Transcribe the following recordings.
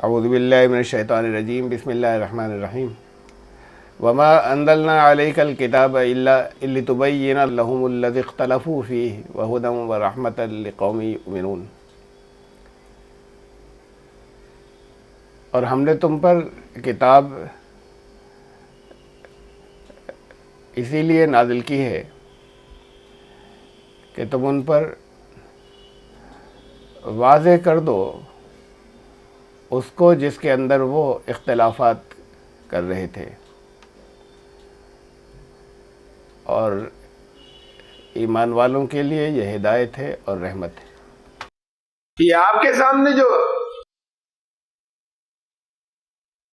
اعوذ باللہ من الشیطان الرجیم، بسم اللہ الرحمن الرحیم۔ وما انزلنا علیک الکتاب الا لتبین لهم الذی اختلفوا فیہ وہدی ورحمۃ لقوم یؤمنون۔ اور ہم نے تم پر کتاب اسی لیے نازل کی ہے کہ تم ان پر واضح کر دو اس کو جس کے اندر وہ اختلافات کر رہے تھے، اور ایمان والوں کے لیے یہ ہدایت ہے اور رحمت ہے۔ یہ آپ کے سامنے جو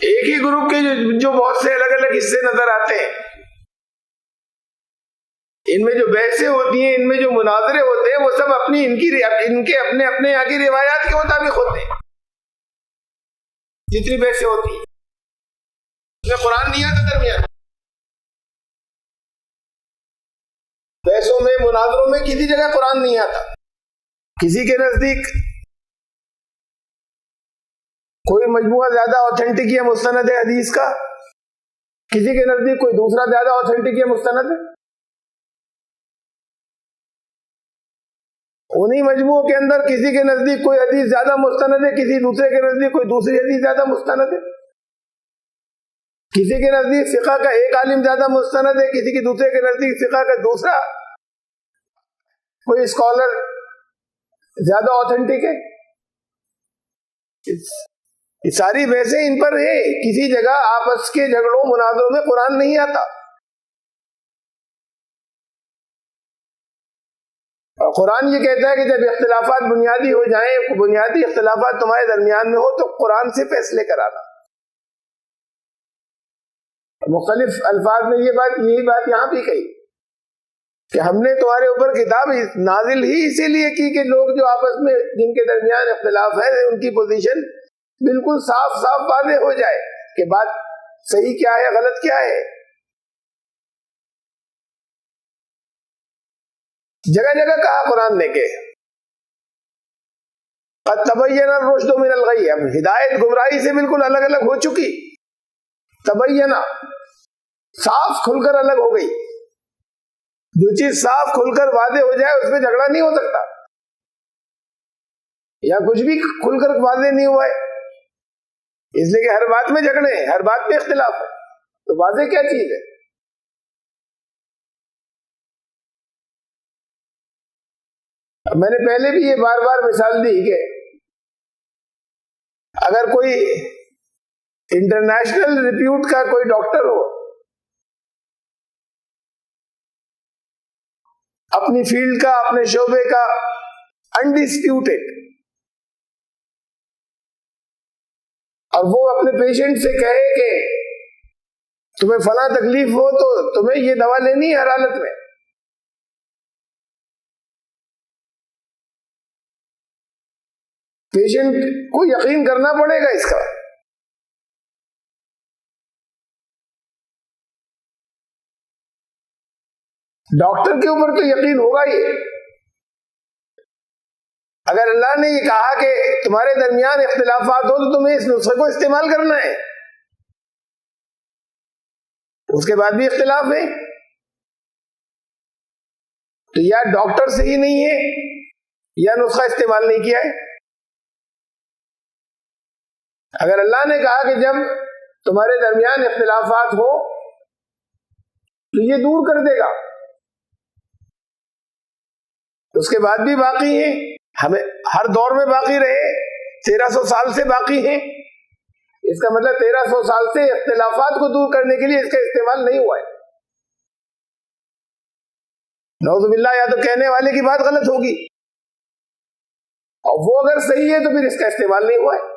ایک ہی گروپ کے جو بہت سے الگ الگ حصے نظر آتے ہیں، ان میں جو بحثیں ہوتی ہیں، ان میں جو مناظرے ہوتے ہیں، وہ سب ان کے اپنے اپنے یہاں کی روایات کے مطابق ہوتے ہیں۔ جتنی بحثیں ہوتی ہیں اس میں قرآن نہیں آتا درمیان، بحثوں میں مناظروں میں کسی جگہ قرآن نہیں آتا۔ کسی کے نزدیک کوئی مجموعہ زیادہ اوتھینٹک یا مستند ہے حدیث کا، کسی کے نزدیک کوئی دوسرا زیادہ اوتھینٹک یا مستند ہے۔ انہی مجموعوں کے اندر کسی کے نزدیک کوئی حدیث زیادہ مستند ہے، کسی دوسرے کے نزدیک کوئی دوسری حدیث زیادہ مستند ہے۔ کسی کے نزدیک فقہ کا ایک عالم زیادہ مستند ہے، کسی کے دوسرے کے نزدیک فقہ کا دوسرا کوئی اسکالر زیادہ اوتھینٹک ہے۔ یہ ساری بحثیں ان پر ہے۔ کسی جگہ آپس کے جھگڑوں مناظروں میں قرآن نہیں آتا، اور قرآن یہ کہتا ہے کہ جب اختلافات بنیادی ہو جائیں، بنیادی اختلافات تمہارے درمیان میں ہو تو قرآن سے فیصلے کرانا۔ مختلف الفاظ میں یہی بات یہاں بھی کہی کہ ہم نے تمہارے اوپر کتاب نازل ہی اسی لیے کی کہ لوگ جو آپس میں جن کے درمیان اختلاف ہے ان کی پوزیشن بالکل صاف واضح ہو جائے کہ بات صحیح کیا ہے، غلط کیا ہے۔ جگہ جگہ کہا قرآن نے کہ قد تبین الرشد من الغی، اب ہدایت گمراہی سے بالکل الگ الگ ہو چکی، تبینہ صاف کھل کر الگ ہو گئی۔ جو چیز صاف کھل کر واضح ہو جائے اس میں جھگڑا نہیں ہو سکتا، یا کچھ بھی کھل کر واضح نہیں ہوا ہے، اس لیے کہ ہر بات میں جھگڑے ہیں، ہر بات میں اختلاف ہے، تو واضح کیا چیز ہے؟ میں نے پہلے بھی یہ بار بار مثال دی کہ اگر کوئی انٹرنیشنل ریپیوٹ کا کوئی ڈاکٹر ہو، اپنی فیلڈ کا، اپنے شعبے کا انڈسپیوٹڈ، اور وہ اپنے پیشنٹ سے کہے کہ تمہیں فلاں تکلیف ہو تو تمہیں یہ دوا لینی ہے ہر حالت میں، پیشنٹ کو یقین کرنا پڑے گا اس کا۔ ڈاکٹر کے اوپر تو یقین ہوگا ہی۔ اگر اللہ نے یہ کہا کہ تمہارے درمیان اختلافات ہو تو تمہیں اس نسخے کو استعمال کرنا ہے، اس کے بعد بھی اختلاف ہے تو یا ڈاکٹر صحیح نہیں ہے یا نسخہ استعمال نہیں کیا ہے۔ اگر اللہ نے کہا کہ جب تمہارے درمیان اختلافات ہو تو یہ دور کر دے گا، اس کے بعد بھی باقی ہیں، ہمیں ہر دور میں باقی رہے، 1300 سال سے باقی ہیں، اس کا مطلب 1300 سال سے اختلافات کو دور کرنے کے لیے اس کا استعمال نہیں ہوا ہے۔ نعوذ باللہ، یا تو کہنے والے کی بات غلط ہوگی، اور وہ اگر صحیح ہے تو پھر اس کا استعمال نہیں ہوا ہے۔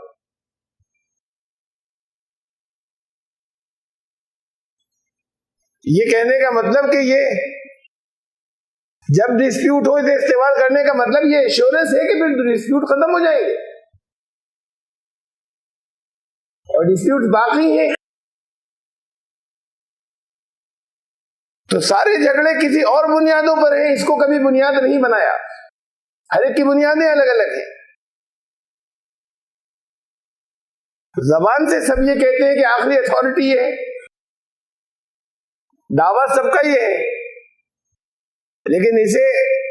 یہ کہنے کا مطلب کہ یہ جب ڈسپیوٹ ہو اسے استعمال کرنے کا مطلب یہ ایشورنس ہے کہ پھر ڈسپیوٹ ختم ہو جائیں گے، اور ڈسپیوٹ باقی ہیں تو سارے جھگڑے کسی اور بنیادوں پر ہیں، اس کو کبھی بنیاد نہیں بنایا، ہر ایک کی بنیادیں الگ الگ ہیں۔ زبان سے سب یہ کہتے ہیں کہ آخری اتھارٹی ہے، دعویٰ سب کا یہ ہے، لیکن اسے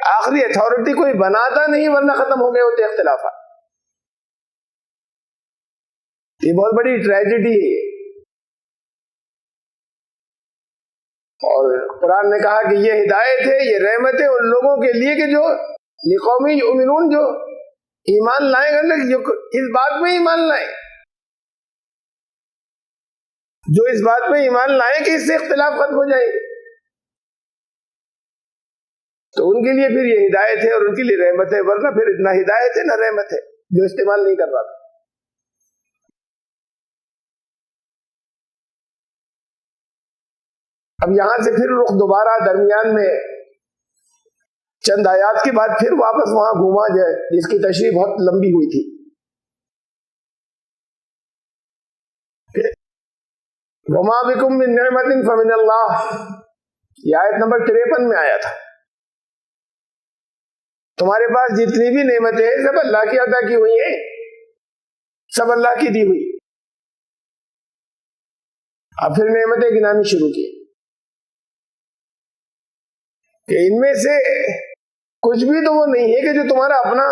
آخری اتھارٹی کوئی بناتا نہیں، ورنہ ختم ہو گئے ہوتے اختلافات۔ یہ بہت بڑی ٹریجڈی ہے۔ اور قرآن نے کہا کہ یہ ہدایت ہے، یہ رحمت ہے ان لوگوں کے لیے کہ جو لقومی یؤمنون، جو ایمان لائیں گے، جو اس بات میں ایمان لائیں، جو اس بات میں ایمان لائیں کہ اس سے اختلاف ختم ہو جائیں گے، تو ان کے لیے پھر یہ ہدایت ہے اور ان کے لیے رحمت ہے، ورنہ پھر نہ ہدایت ہے نہ رحمت ہے جو استعمال نہیں کر پاتا۔ اب یہاں سے پھر رخ دوبارہ درمیان میں چند آیات کے بعد پھر واپس وہاں گھوما جائے، جس کی تشریح بہت لمبی ہوئی تھی۔ وما بکم من نعمت فمن اللہ، یہ آیت نمبر 53 میں آیا تھا۔ تمہارے پاس جتنی بھی نعمتیں ہیں سب اللہ کی عطا کی ہوئی ہیں، سب اللہ کی دی ہوئی۔ اب پھر نعمتیں گنانی شروع کی کہ ان میں سے کچھ بھی تو وہ نہیں ہے کہ جو تمہارا اپنا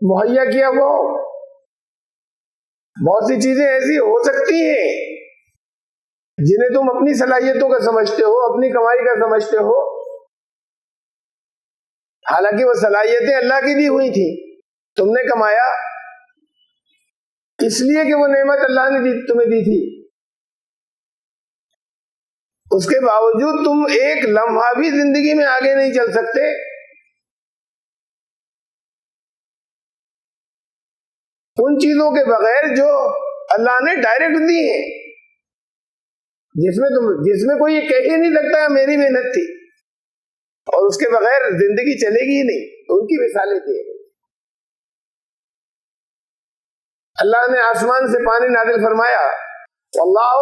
مہیا کیا ہوا ہو۔ بہت سی چیزیں ایسی ہو سکتی ہیں جنہیں تم اپنی صلاحیتوں کا سمجھتے ہو، اپنی کمائی کا سمجھتے ہو، حالانکہ وہ صلاحیتیں اللہ کی دی ہوئی تھی، تم نے کمایا اس لیے کہ وہ نعمت اللہ نے تمہیں دی تھی، اس کے باوجود تم ایک لمحہ بھی زندگی میں آگے نہیں چل سکتے۔ ان چیزوں کے بغیر جو اللہ نے ڈائریکٹ دی ہیں، جس میں کوئی یہ کہہ ہی نہیں سکتا میری محنت تھی، اور اس کے بغیر زندگی چلے گی ہی نہیں، تو ان کی مثالیں تھیں۔ اللہ نے آسمان سے پانی نازل فرمایا، واللہ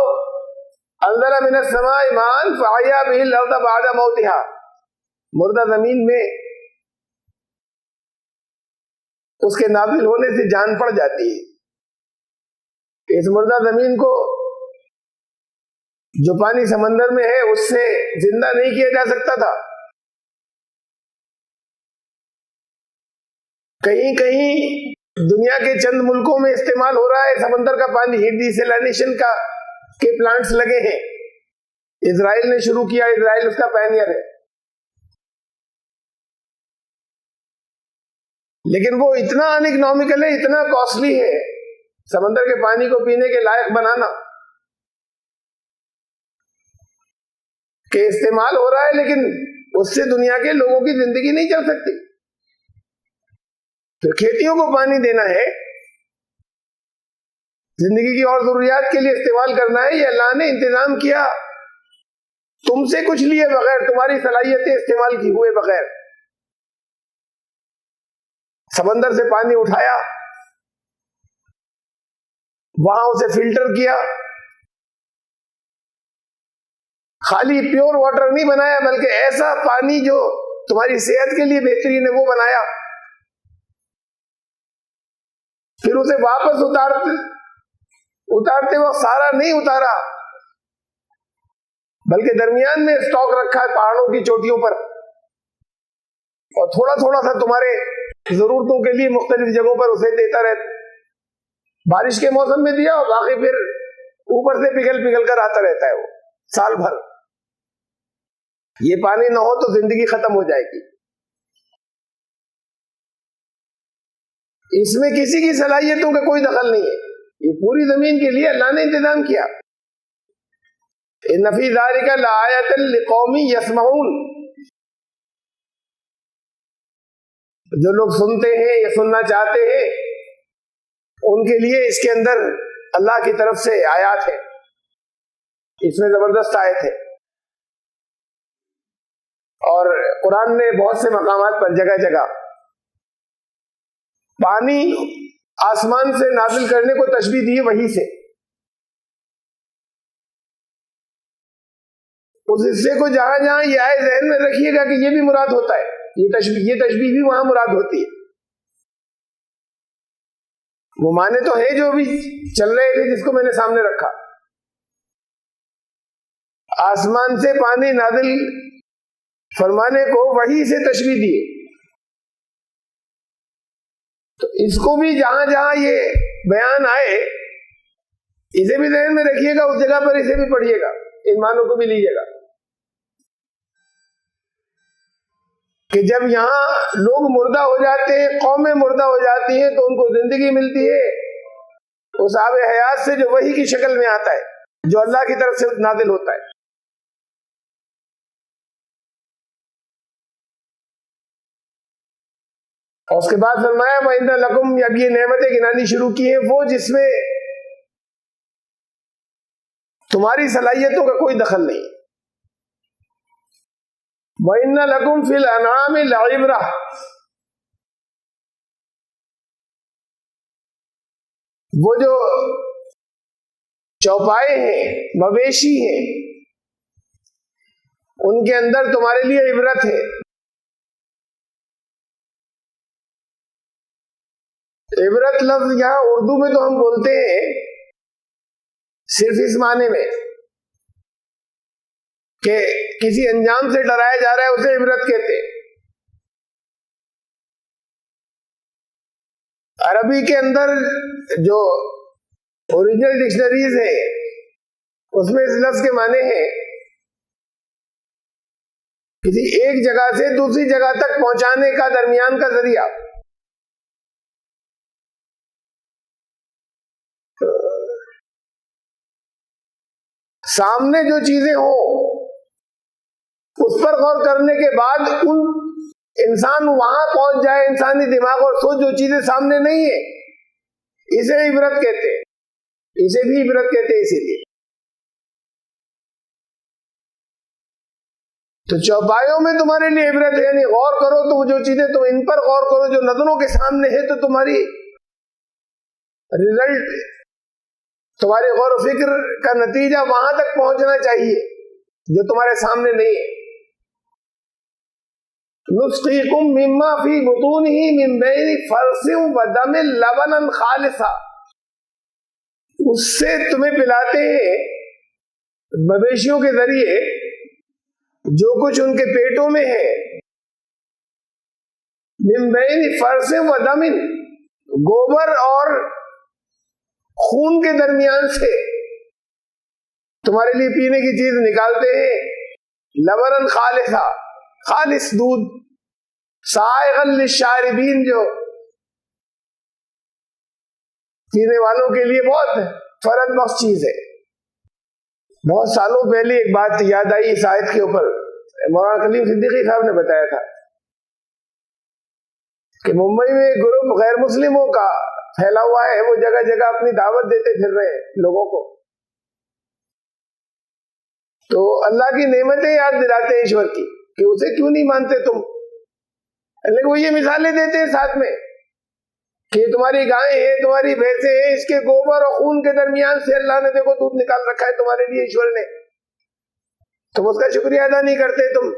انزل من السماء ماء فاحیا به الارض بعد موتها، مردہ زمین میں اس کے نازل ہونے سے جان پڑ جاتی ہے۔ اس مردہ زمین کو جو پانی سمندر میں ہے اس سے زندہ نہیں کیا جا سکتا تھا۔ کہیں کہیں دنیا کے چند ملکوں میں استعمال ہو رہا ہے سمندر کا پانی، ہیٹ ڈیسیلینیشن کا کے پلانٹس لگے ہیں، اسرائیل نے شروع کیا، اسرائیل اس کا پائنیئر ہے، لیکن وہ اتنا ان اکنامیکل ہے، اتنا کاسٹلی ہے سمندر کے پانی کو پینے کے لائق بنانا، کہ استعمال ہو رہا ہے لیکن اس سے دنیا کے لوگوں کی زندگی نہیں چل سکتی۔ پھر کھیتیوں کو پانی دینا ہے، زندگی کی اور ضروریات کے لیے استعمال کرنا ہے، یہ اللہ نے انتظام کیا تم سے کچھ لیے بغیر، تمہاری صلاحیتیں استعمال کی ہوئے بغیر۔ سمندر سے پانی اٹھایا، وہاں اسے فلٹر کیا، خالی پیور واٹر نہیں بنایا بلکہ ایسا پانی جو تمہاری صحت کے لیے بہترین ہے وہ بنایا، پھر اسے واپس اتارتے وقت سارا نہیں اتارا بلکہ درمیان میں اسٹاک رکھا ہے پہاڑوں کی چوٹیوں پر، اور تھوڑا تھوڑا سا تمہارے ضرورتوں کے لیے مختلف جگہوں پر اسے دیتا رہتا، بارش کے موسم میں دیا اور باقی پھر اوپر سے پگھل کر آتا رہتا ہے وہ سال بھر۔ یہ پانی نہ ہو تو زندگی ختم ہو جائے گی۔ اس میں کسی کی صلاحیتوں کا کوئی دخل نہیں ہے، یہ پوری زمین کے لیے اللہ نے انتظام کیا۔ ان فی ذلک لآیۃ لقوم یسمعون، جو لوگ سنتے ہیں یا سننا چاہتے ہیں ان کے لیے اس کے اندر اللہ کی طرف سے آیات ہے، اس میں زبردست آیت ہے۔ اور قرآن نے بہت سے مقامات پر جگہ جگہ پانی آسمان سے نازل کرنے کو تشبیہ دی وحی سے، اس حصے کو جہاں جہاں یہ آئے ذہن میں رکھیے گا کہ یہ بھی مراد ہوتا ہے، یہ تشبیہ بھی وہاں مراد ہوتی ہے۔ وہ معنی تو ہیں جو بھی چل رہے تھے جس کو میں نے سامنے رکھا. آسمان سے پانی نازل فرمانے کو وحی سے تشریح دیے. تو اس کو بھی جہاں جہاں یہ بیان آئے اسے بھی ذہن میں رکھیے گا, اس جگہ پر اسے بھی پڑھیے گا, ان معنوں کو بھی لیجیے گا کہ جب یہاں لوگ مردہ ہو جاتے ہیں, قومیں مردہ ہو جاتی ہیں, تو ان کو زندگی ملتی ہے اس آب حیات سے جو وحی کی شکل میں آتا ہے, جو اللہ کی طرف سے نازل ہوتا ہے. اور اس کے بعد فرمایا وَإِنَّ لَكُمْ, اب یہ نعمتیں گنانی شروع کی ہیں وہ جس میں تمہاری صلاحیتوں کا کوئی دخل نہیں. وَإِنَّ لَكُمْ فِي الْأَنْعَامِ لَعِبْرَةً, وہ جو چوپائے ہیں, مویشی ہیں, ان کے اندر تمہارے لیے عبرت ہے. عبرت لفظ یہاں اردو میں تو ہم بولتے ہیں صرف اس معنی میں کہ کسی انجام سے ڈرایا جا رہا ہے, اسے عبرت کہتے ہیں. عربی کے اندر جو اوریجنل ڈکشنریز ہیں اس میں اس لفظ کے معنی ہیں کسی ایک جگہ سے دوسری جگہ تک پہنچانے کا درمیان کا ذریعہ. سامنے جو چیزیں ہوں اس پر غور کرنے کے بعد ان انسان وہاں پہنچ جائے, انسانی دماغ اور سوچ جو چیزیں سامنے نہیں ہیں, اسے عبرت کہتے ہیں, اسے بھی عبرت کہتے ہیں. اسی لیے تو چوپایوں میں تمہارے لیے عبرت ہے, یعنی غور کرو تو جو چیزیں تم ان پر غور کرو جو نظروں کے سامنے ہے, تو تمہاری رزلٹ, تمہارے غور و فکر کا نتیجہ وہاں تک پہنچنا چاہیے جو تمہارے سامنے نہیں ہے. نسقیکم مما فی بطونہ من بین فرث ودم لبنا خالصا, اس سے تمہیں پلاتے ہیں مویشیوں کے ذریعے جو کچھ ان کے پیٹوں میں ہے, من بین فرث ودم, گوبر اور خون کے درمیان سے تمہارے لیے پینے کی چیز نکالتے ہیں. لبنا خالصا, خالص دودھ, سائغا للشاربین, جو پینے والوں کے لیے بہت فرد بخش چیز ہے. بہت سالوں پہلے ایک بات یاد آئی اس آیت کے اوپر, مولانا کلیم صدیقی صاحب نے بتایا تھا کہ ممبئی میں ایک گروپ غیر مسلموں کا پھیلا ہوا ہے, وہ جگہ جگہ اپنی دعوت دیتے پھر رہے ہیں لوگوں کو, تو اللہ کی نعمتیں یاد دلاتے ہیں ایشور کی کہ اسے کیوں نہیں مانتے تم. لیکن وہ یہ مثالیں دیتے ہیں ساتھ میں کہ تمہاری گائیں ہیں, تمہاری بھینسیں ہیں, اس کے گوبر اور خون کے درمیان سے اللہ نے دیکھو دودھ نکال رکھا ہے تمہارے لیے ایشور نے, تم اس کا شکریہ ادا نہیں کرتے, تم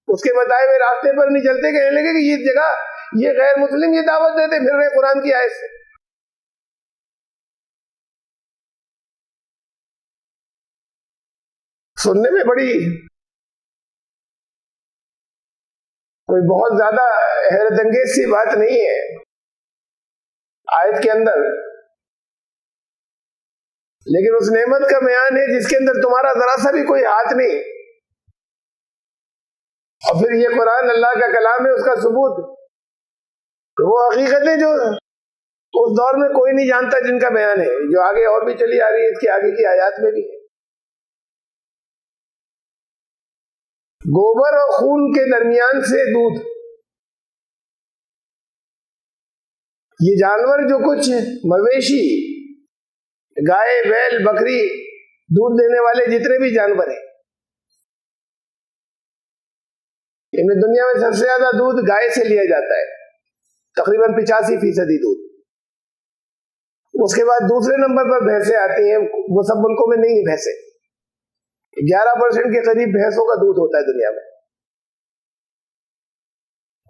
اس کے بتائے ہوئے راستے پر نہیں چلتے. کہنے لگے کہ یہ جگہ یہ غیر مسلم یہ دعوت دیتے پھر رہے قرآن کی آیت سے. سننے میں بڑی کوئی بہت زیادہ حیرت انگیز سی بات نہیں ہے آیت کے اندر, لیکن اس نعمت کا بیان ہے جس کے اندر تمہارا ذرا سا بھی کوئی ہاتھ نہیں, اور پھر یہ قرآن اللہ کا کلام ہے, اس کا ثبوت, وہ حقیقتیں جو اس دور میں کوئی نہیں جانتا جن کا بیان ہے, جو آگے اور بھی چلی آ رہی ہے, اس کے آگے کی آیات میں بھی ہے. گوبر اور خون کے درمیان سے دودھ, یہ جانور جو کچھ مویشی, گائے, بیل, بکری, دودھ دینے والے جتنے بھی جانور ہیں, ان میں دنیا میں سب سے زیادہ دودھ گائے سے لیا جاتا ہے, تقریباً 85% دودھ. اس کے بعد دوسرے نمبر پر بھینسیں آتی ہیں, وہ سب ملکوں میں نہیں بھینسیں, 11% کے قریب بھینسوں کا دودھ ہوتا ہے دنیا میں,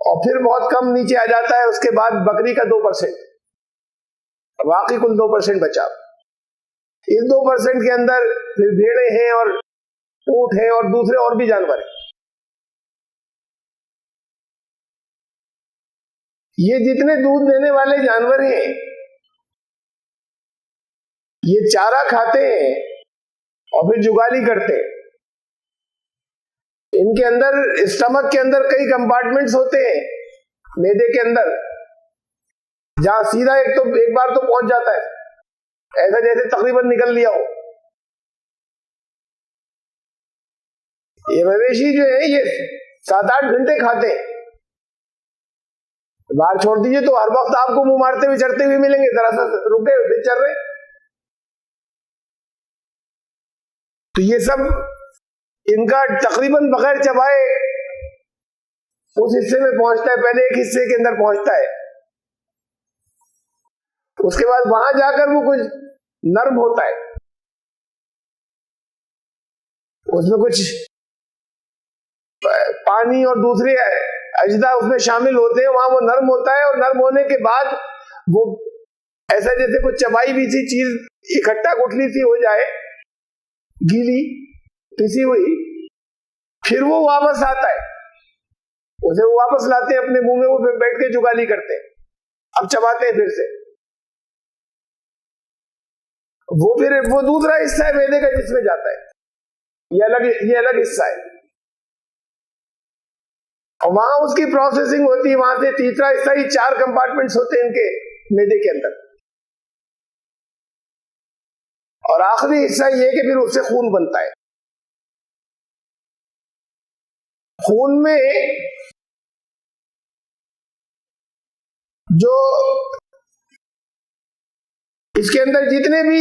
اور پھر بہت کم نیچے آ جاتا ہے اس کے بعد بکری کا 2%, باقی کل 2% بچا. اس 2% کے اندر پھر بھیڑیں ہیں اور اونٹ ہیں اور دوسرے اور بھی جانور ہیں. یہ جتنے دودھ دینے والے جانور ہیں یہ چارہ کھاتے ہیں اور پھر جگالی کرتے ہیں. ان کے اندر اسٹمک کے اندر کئی کمپارٹمنٹس ہوتے ہیں معدے کے اندر, جہاں سیدھا ایک بار تو پہنچ جاتا ہے, ایسا جیسے تقریباً نکل لیا ہو. یہ مویشی جو ہے یہ 7-8 گھنٹے کھاتے ہیں. باہر چھوڑ دیجیے تو ہر وقت آپ کو منہ مارتے ہوئے چڑھتے ہوئے ملیں گے, ذرا سا رکے پھر چل رہے. تو یہ سب ان کا تقریباً بغیر چبائے اس حصے میں پہنچتا ہے, پہلے ایک حصے کے اندر پہنچتا ہے, اس کے بعد وہاں جا کر وہ کچھ نرم ہوتا ہے, اس میں کچھ پانی اور دوسرے اجزاء اس میں شامل ہوتے ہیں, وہاں وہ نرم ہوتا ہے, اور نرم ہونے کے بعد وہ ایسا جیسے کچھ چبائی بھی سی چیز اکٹھا گٹھلی سی ہو جائے, گیلی پسی ہوئی, پھر وہ واپس آتا ہے, اسے وہ واپس لاتے ہیں اپنے منہ میں, وہ پھر بیٹھ کے جگالی کرتے ہیں, اب چباتے ہیں پھر سے. وہ دوسرا حصہ ہے معدے کا جس میں جاتا ہے, یہ الگ حصہ ہے, اور وہاں اس کی پروسیسنگ ہوتی ہے. وہاں سے تیسرا حصہ, یہ 4 کمپارٹمنٹس ہوتے ہیں ان کے معدے کے اندر, اور آخری حصہ یہ کہ پھر اس سے خون بنتا ہے. خون میں جو اس کے اندر جتنے بھی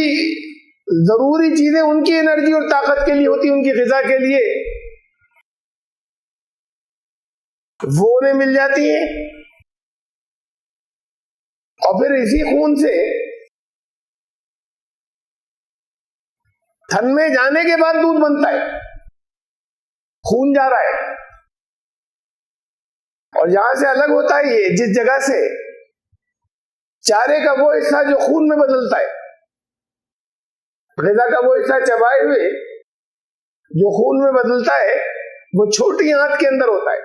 ضروری چیزیں ان کی انرجی اور طاقت کے لیے ہوتی, ان کی غذا کے لیے, وہ انہیں مل جاتی ہیں. اور پھر اسی خون سے تھن میں جانے کے بعد دودھ بنتا ہے. خون جا رہا ہے اور یہاں سے الگ ہوتا ہے یہ, جس جگہ سے چارے کا وہ حصہ جو خون میں بدلتا ہے, غذا کا وہ حصہ چبائے ہوئے جو خون میں بدلتا ہے, وہ چھوٹی آنت کے اندر ہوتا ہے.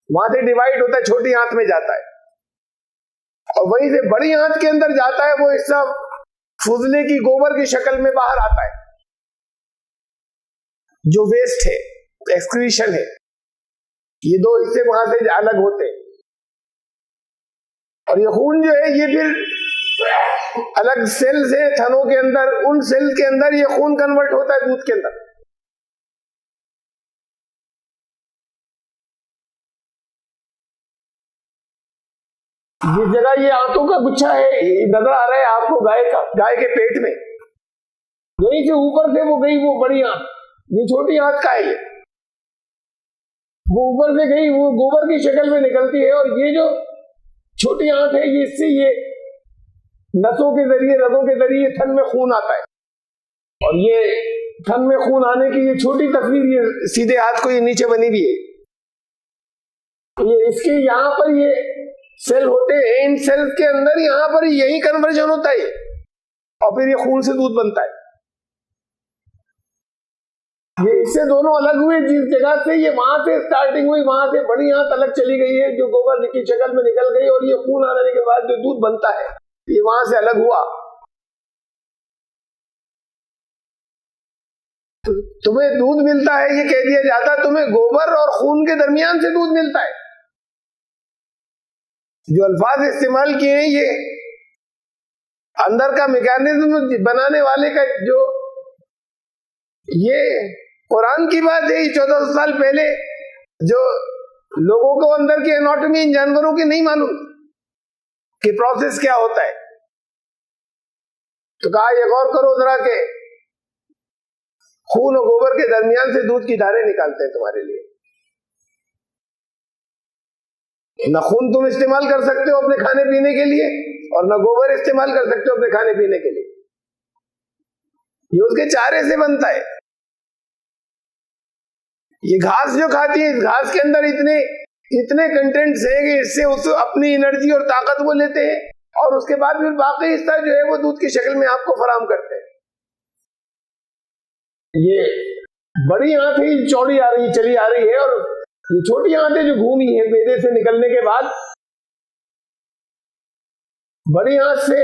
وہاں سے ڈیوائڈ ہوتا ہے, چھوٹی آنت میں جاتا ہے, اور وہیں سے بڑی آنت کے اندر جاتا ہے. وہ حصہ فضلے کی گوبر کی شکل میں باہر آتا ہے, جو ویسٹ ہے, ایکسکریشن ہے. یہ 2 حصے وہاں سے الگ ہوتے ہیں, اور یہ خون جو ہے یہ پھر الگ سیلز ہیں تھنوں کے اندر, ان سیل کے اندر یہ خون کنورٹ ہوتا ہے دودھ کے اندر. جس جگہ یہ آنتوں کا گچھا ہے نظر آ رہا ہے آپ کو گائے کے پیٹ میں, یہیں سے اوپر سے وہ گئی وہ بڑی آنت, یہ چھوٹی آنت کا ہے, وہ اوپر سے گئی, وہ گوبر کی شکل میں نکلتی ہے, اور یہ جو چھوٹی آنت ہے یہ اس سے یہ نسوں کے ذریعے, رگوں کے ذریعے تھن میں خون آتا ہے. اور یہ تھن میں خون آنے کی یہ چھوٹی تصویر, یہ سیدھے ہاتھ کو یہ نیچے بنی بھی ہے, یہ اس کے یہاں پر یہ سیل ہوتے ہیں, ان سیل کے اندر یہاں پر یہی کنورژن ہوتا ہے, اور پھر یہ خون سے دودھ بنتا ہے. یہ اس سے دونوں الگ ہوئے, جس جگہ سے یہ وہاں سے سٹارٹنگ ہوئی, وہاں سے بڑی آنت الگ چلی گئی ہے جو گوبر کی شکل میں نکل گئی, اور یہ خون آنے کے بعد جو دودھ بنتا ہے یہ وہاں سے الگ ہوا. تمہیں دودھ ملتا ہے یہ کہہ دیا جاتا, تمہیں گوبر اور خون کے درمیان سے دودھ ملتا ہے. جو الفاظ استعمال کیے ہیں یہ اندر کا میکانزم بنانے والے کا, جو یہ قرآن کی بات ہے, 1400 سال پہلے جو لوگوں کو اندر کی اناٹومی ان جانوروں کی نہیں معلوم کہ پروسیس کیا ہوتا ہے, تو کہا یہ غور کرو ذرا کہ خون اور گوبر کے درمیان سے دودھ کی دھاریں نکالتے ہیں تمہارے لیے. نہ خون تم استعمال کر سکتے ہو اپنے کھانے پینے کے لیے, اور نہ گوبر استعمال کر سکتے ہو اپنے کھانے پینے کے لیے. یہ اس کے چارے سے بنتا ہے. یہ گھاس جو کھاتی ہے, اس گھاس کے اندر اتنے کنٹینٹس ہیں کہ اس سے اپنی انرجی اور طاقت وہ لیتے ہیں, اور اس کے بعد پھر باقی حصہ جو ہے وہ دودھ کی شکل میں آپ کو فراہم کرتے ہیں. یہ بڑی آنتیں چوڑی آ رہی چلی آ رہی ہے، اور یہ چھوٹی آنتیں جو گھومی ہیں میدے سے نکلنے کے بعد، بڑی آنت سے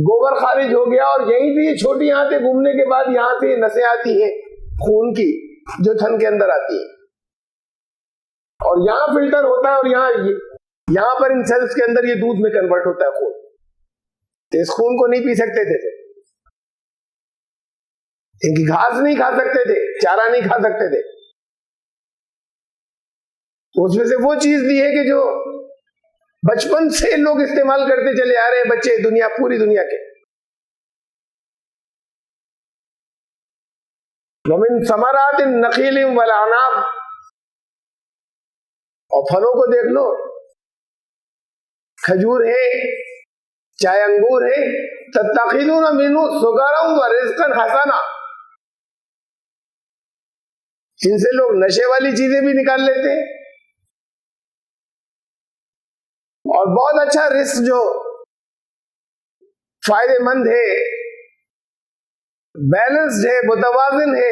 گوبر خارج ہو گیا، اور یہیں سے یہ چھوٹی آنتیں گھومنے کے بعد یہاں سے نسیں آتی ہیں خون کی جو تھن کے اندر آتی ہیں، اور یہاں فلٹر ہوتا ہے، اور یہاں پر ان سیلز کے اندر یہ دودھ میں کنورٹ ہوتا ہے خون. تو اس خون کو نہیں پی سکتے تھے، ان کی گھاس نہیں کھا سکتے تھے، چارہ نہیں کھا سکتے تھے. اس میں سے وہ چیز دی ہے کہ جو بچپن سے لوگ استعمال کرتے چلے آ رہے ہیں، بچے دنیا، پوری دنیا کے. وَمِن ثَمَرَاتِ النَّخِيلِ وَالْأَعْنَابِ، اور پھلوں کو دیکھ لو، کھجور ہے، چاہے انگور ہے. تَتَّخِذُونَ مِنْهُ سُكَرًا وَرِزْقًا حَسَنًا، جن سے لوگ نشے والی چیزیں بھی نکال لیتے ہیں، اور بہت اچھا رزق جو فائدے مند ہے، بیلنسڈ ہے، متوازن ہے،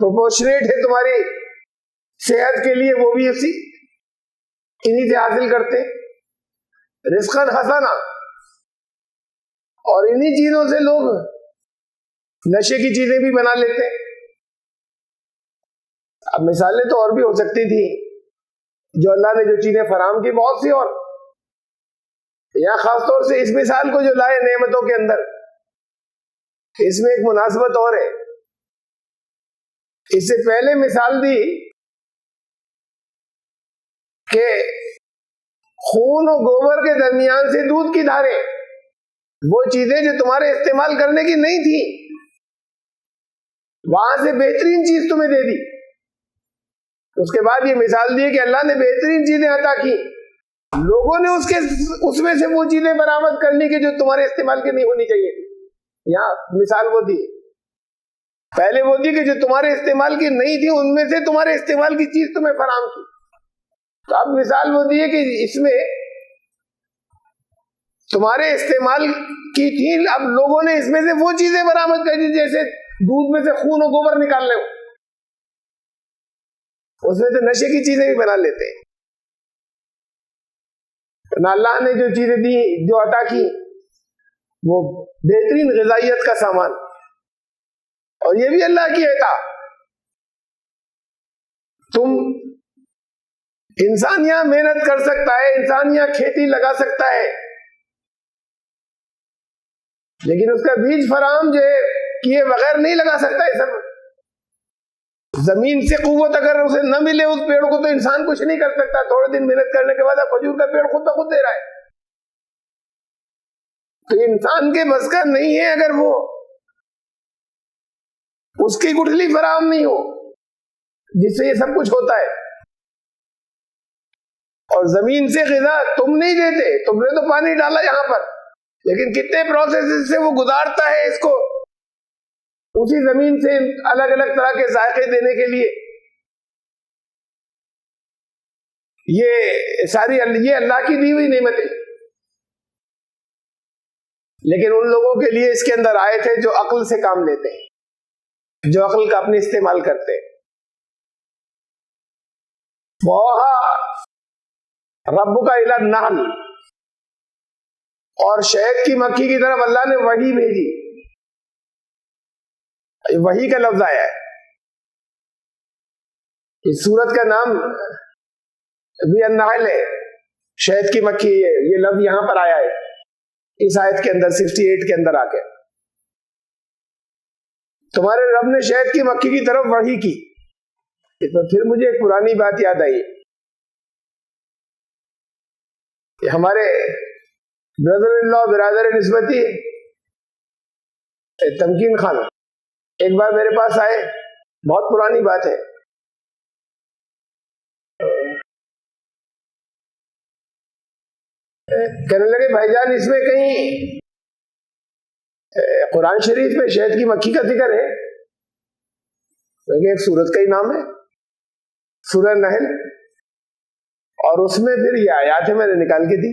پروپورشنیٹ ہے تمہاری صحت کے لیے، وہ بھی انہی سے حاصل کرتے ہیں. رزقاً حسنا، اور انہی چیزوں سے لوگ نشے کی چیزیں بھی بنا لیتے ہیں. اب مثالیں تو اور بھی ہو سکتی تھی جو اللہ نے جو چیزیں فراہم کی، بہت سی، اور یہاں خاص طور سے اس مثال کو جو لائے نعمتوں کے اندر، اس میں ایک مناسبت اور ہے. اس سے پہلے مثال دی کہ خون و گوبر کے درمیان سے دودھ کی دھاریں، وہ چیزیں جو تمہارے استعمال کرنے کی نہیں تھی، وہاں سے بہترین چیز تمہیں دے دی. اس کے بعد یہ مثال دی کہ اللہ نے بہترین چیزیں عطا کی، لوگوں نے اس میں سے وہ چیزیں برآمد کرنی کہ جو تمہارے استعمال کی نہیں ہونی چاہیے. یہاں مثال وہ دی، پہلے وہ دی کہ جو تمہارے استعمال کی نہیں تھی، ان میں سے تمہارے استعمال کی چیز تمہیں فراہم کی. تو اب مثال وہ دی ہے کہ اس میں تمہارے استعمال کی تھی، اب لوگوں نے اس میں سے وہ چیزیں برآمد کر دی، جیسے دودھ میں سے خون و گوبر نکال لے، اس میں سے نشے کی چیزیں بھی بنا لیتے ہیں. نہ اللہ نے جو چیزیں دی، جو عطا کی، وہ بہترین غذائیت کا سامان، اور یہ بھی اللہ کی عطا. تم انسان یہاں محنت کر سکتا ہے، انسان یہاں کھیتی لگا سکتا ہے، لیکن اس کا بیج فراہم جو ہے کیے بغیر نہیں لگا سکتا. یہ سب زمین سے قوت اگر اسے نہ ملے اس پیڑ کو، تو انسان کچھ نہیں کر سکتا. تھوڑے دن محنت کرنے کے بعد کھجور کا پیڑ خود بخود دے رہا ہے. تو انسان کے بس کا نہیں ہے اگر وہ اس کی گٹھلی فراہم نہیں ہو جس سے یہ سب کچھ ہوتا ہے. اور زمین سے غذا تم نہیں دیتے، تم نے تو پانی ڈالا یہاں پر، لیکن کتنے پروسیس سے وہ گزارتا ہے اس کو اسی زمین سے الگ الگ طرح کے ذائقے دینے کے لیے. یہ ساری یہ اللہ کی دی ہوئی نعمتیں، لیکن ان لوگوں کے لیے اس کے اندر آئے تھے جو عقل سے کام لیتے ہیں، جو عقل کا اپنے استعمال کرتے ہیں. رب کا الى النحل، اور شہد کی مکھی کی طرف اللہ نے وحی بھیجی. وحی کا لفظ آیا ہے، اس سورت کا نام بھی النحل ہے، شہد کی مکھی. یہ لفظ یہاں پر آیا ہے اس آیت کے اندر 68 کے اندر آ کے. تمہارے رب نے شہد کی مکھی کی طرف وحی کی. تو پھر مجھے ایک پرانی بات یاد آئی کہ ہمارے برادر ان لا، برادر نسبتی تمکین خان ایک بار میرے پاس آئے، بہت پرانی بات ہے. کہنے لگے بھائی جان اس میں کہیں قرآن شریف میں شہد کی مکھی کا ذکر ہے؟ ایک سورت کا ہی نام ہے، سورہ نحل، اور اس میں پھر یہ آیات ہے، میں نے نکال کے دی.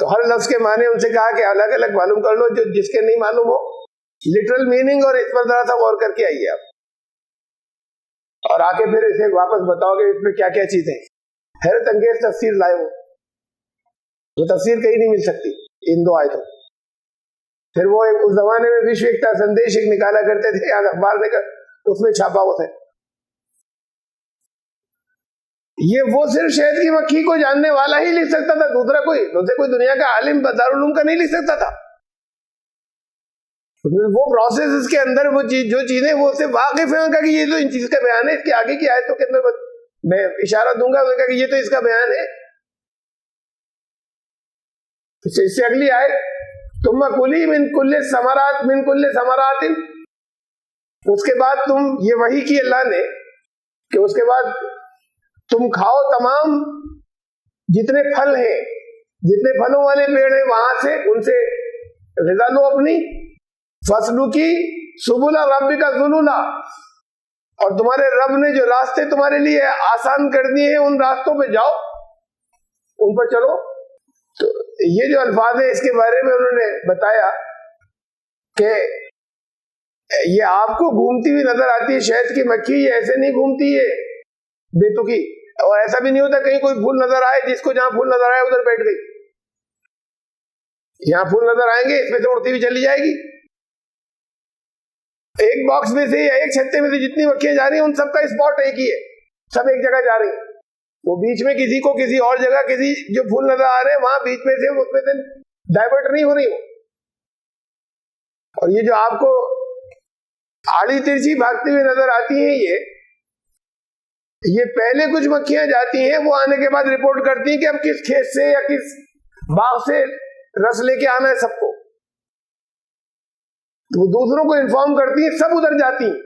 تو ہر لفظ کے معنی ان سے کہا کہ الگ الگ معلوم کر لو، جو جس کے نہیں معلوم ہو لٹرل میننگ، اور اس پر ذرا سا غور کر کے آئیے آپ، اور آ کے پھر اسے واپس بتاؤ کہ اس میں کیا کیا چیزیں ہیں۔ حیرت انگیز تفسیر لائے ہو، وہ تفسیر کہیں نہیں مل سکتی ان دو آیتوں۔ پھر وہ اس زمانے میں وشو ایکتا سندیش ایک نکالا کرتے تھے، آج اخبار میں اس میں چھاپا ہوا تھا۔ یہ وہ صرف شہد کی مکھی کو جاننے والا ہی لکھ سکتا تھا، دوسرا کوئی دنیا کا عالم دارالعلوم کا نہیں لکھ سکتا تھا۔ وہ پروسیس اس کے اندر وہ جو چیزیں وہ سے واقف ہیں، ان کا کہ یہ تو ان چیز کا بیان ہے، اس کے آگے کی آیتوں کے اندر میں اشارہ دوں گا کہ یہ تو اس کا بیان ہے۔ اس سے اگلی آیت تم کلی من کل ثمرات، اس کے بعد تم یہ وحی کی اللہ نے کہ اس کے بعد تم کھاؤ تمام جتنے پھل ہیں، جتنے پھلوں والے پیڑ ہیں وہاں سے ان سے غذا لو اپنی۔ فصلو کی سبل ربک ذلولا، اور تمہارے رب نے جو راستے تمہارے لیے آسان کر دیے ہیں ان راستوں پہ جاؤ، ان پر چلو۔ تو یہ جو الفاظ ہیں اس کے بارے میں انہوں نے بتایا کہ یہ آپ کو گھومتی ہوئی نظر آتی ہے شہد کی مکھی، یہ ایسے نہیں گھومتی ہے بے تکی، اور ایسا بھی نہیں ہوتا کہیں کوئی پھول نظر آئے جس کو جہاں پھول نظر آئے ادھر بیٹھ گئی۔ یہاں پھول نظر آئیں گے اس میں سے اڑتی ہوئی چلی جائے گی۔ ایک باکس میں سے یا ایک چھتے میں سے جتنی مکھیاں جا رہی ہیں ان سب کا اسپاٹ ایک ہی ہے، سب ایک جگہ جا رہی ہیں۔ وہ بیچ میں کسی کو کسی اور جگہ کسی جو پھول نظر آ رہے ہیں وہاں بیچ میں سے اس میں سے ڈائیورٹ نہیں ہو رہی ہو۔ اور یہ جو آپ کو آڑی ترچھی بھاگتی ہوئی نظر آتی ہیں یہ پہلے کچھ مکھیاں جاتی ہیں، وہ آنے کے بعد رپورٹ کرتی ہیں کہ اب کس کھیت سے یا کس باغ سے رس لے کے آنا ہے سب کو، تو وہ دوسروں کو انفارم کرتی ہیں، سب ادھر جاتی ہیں۔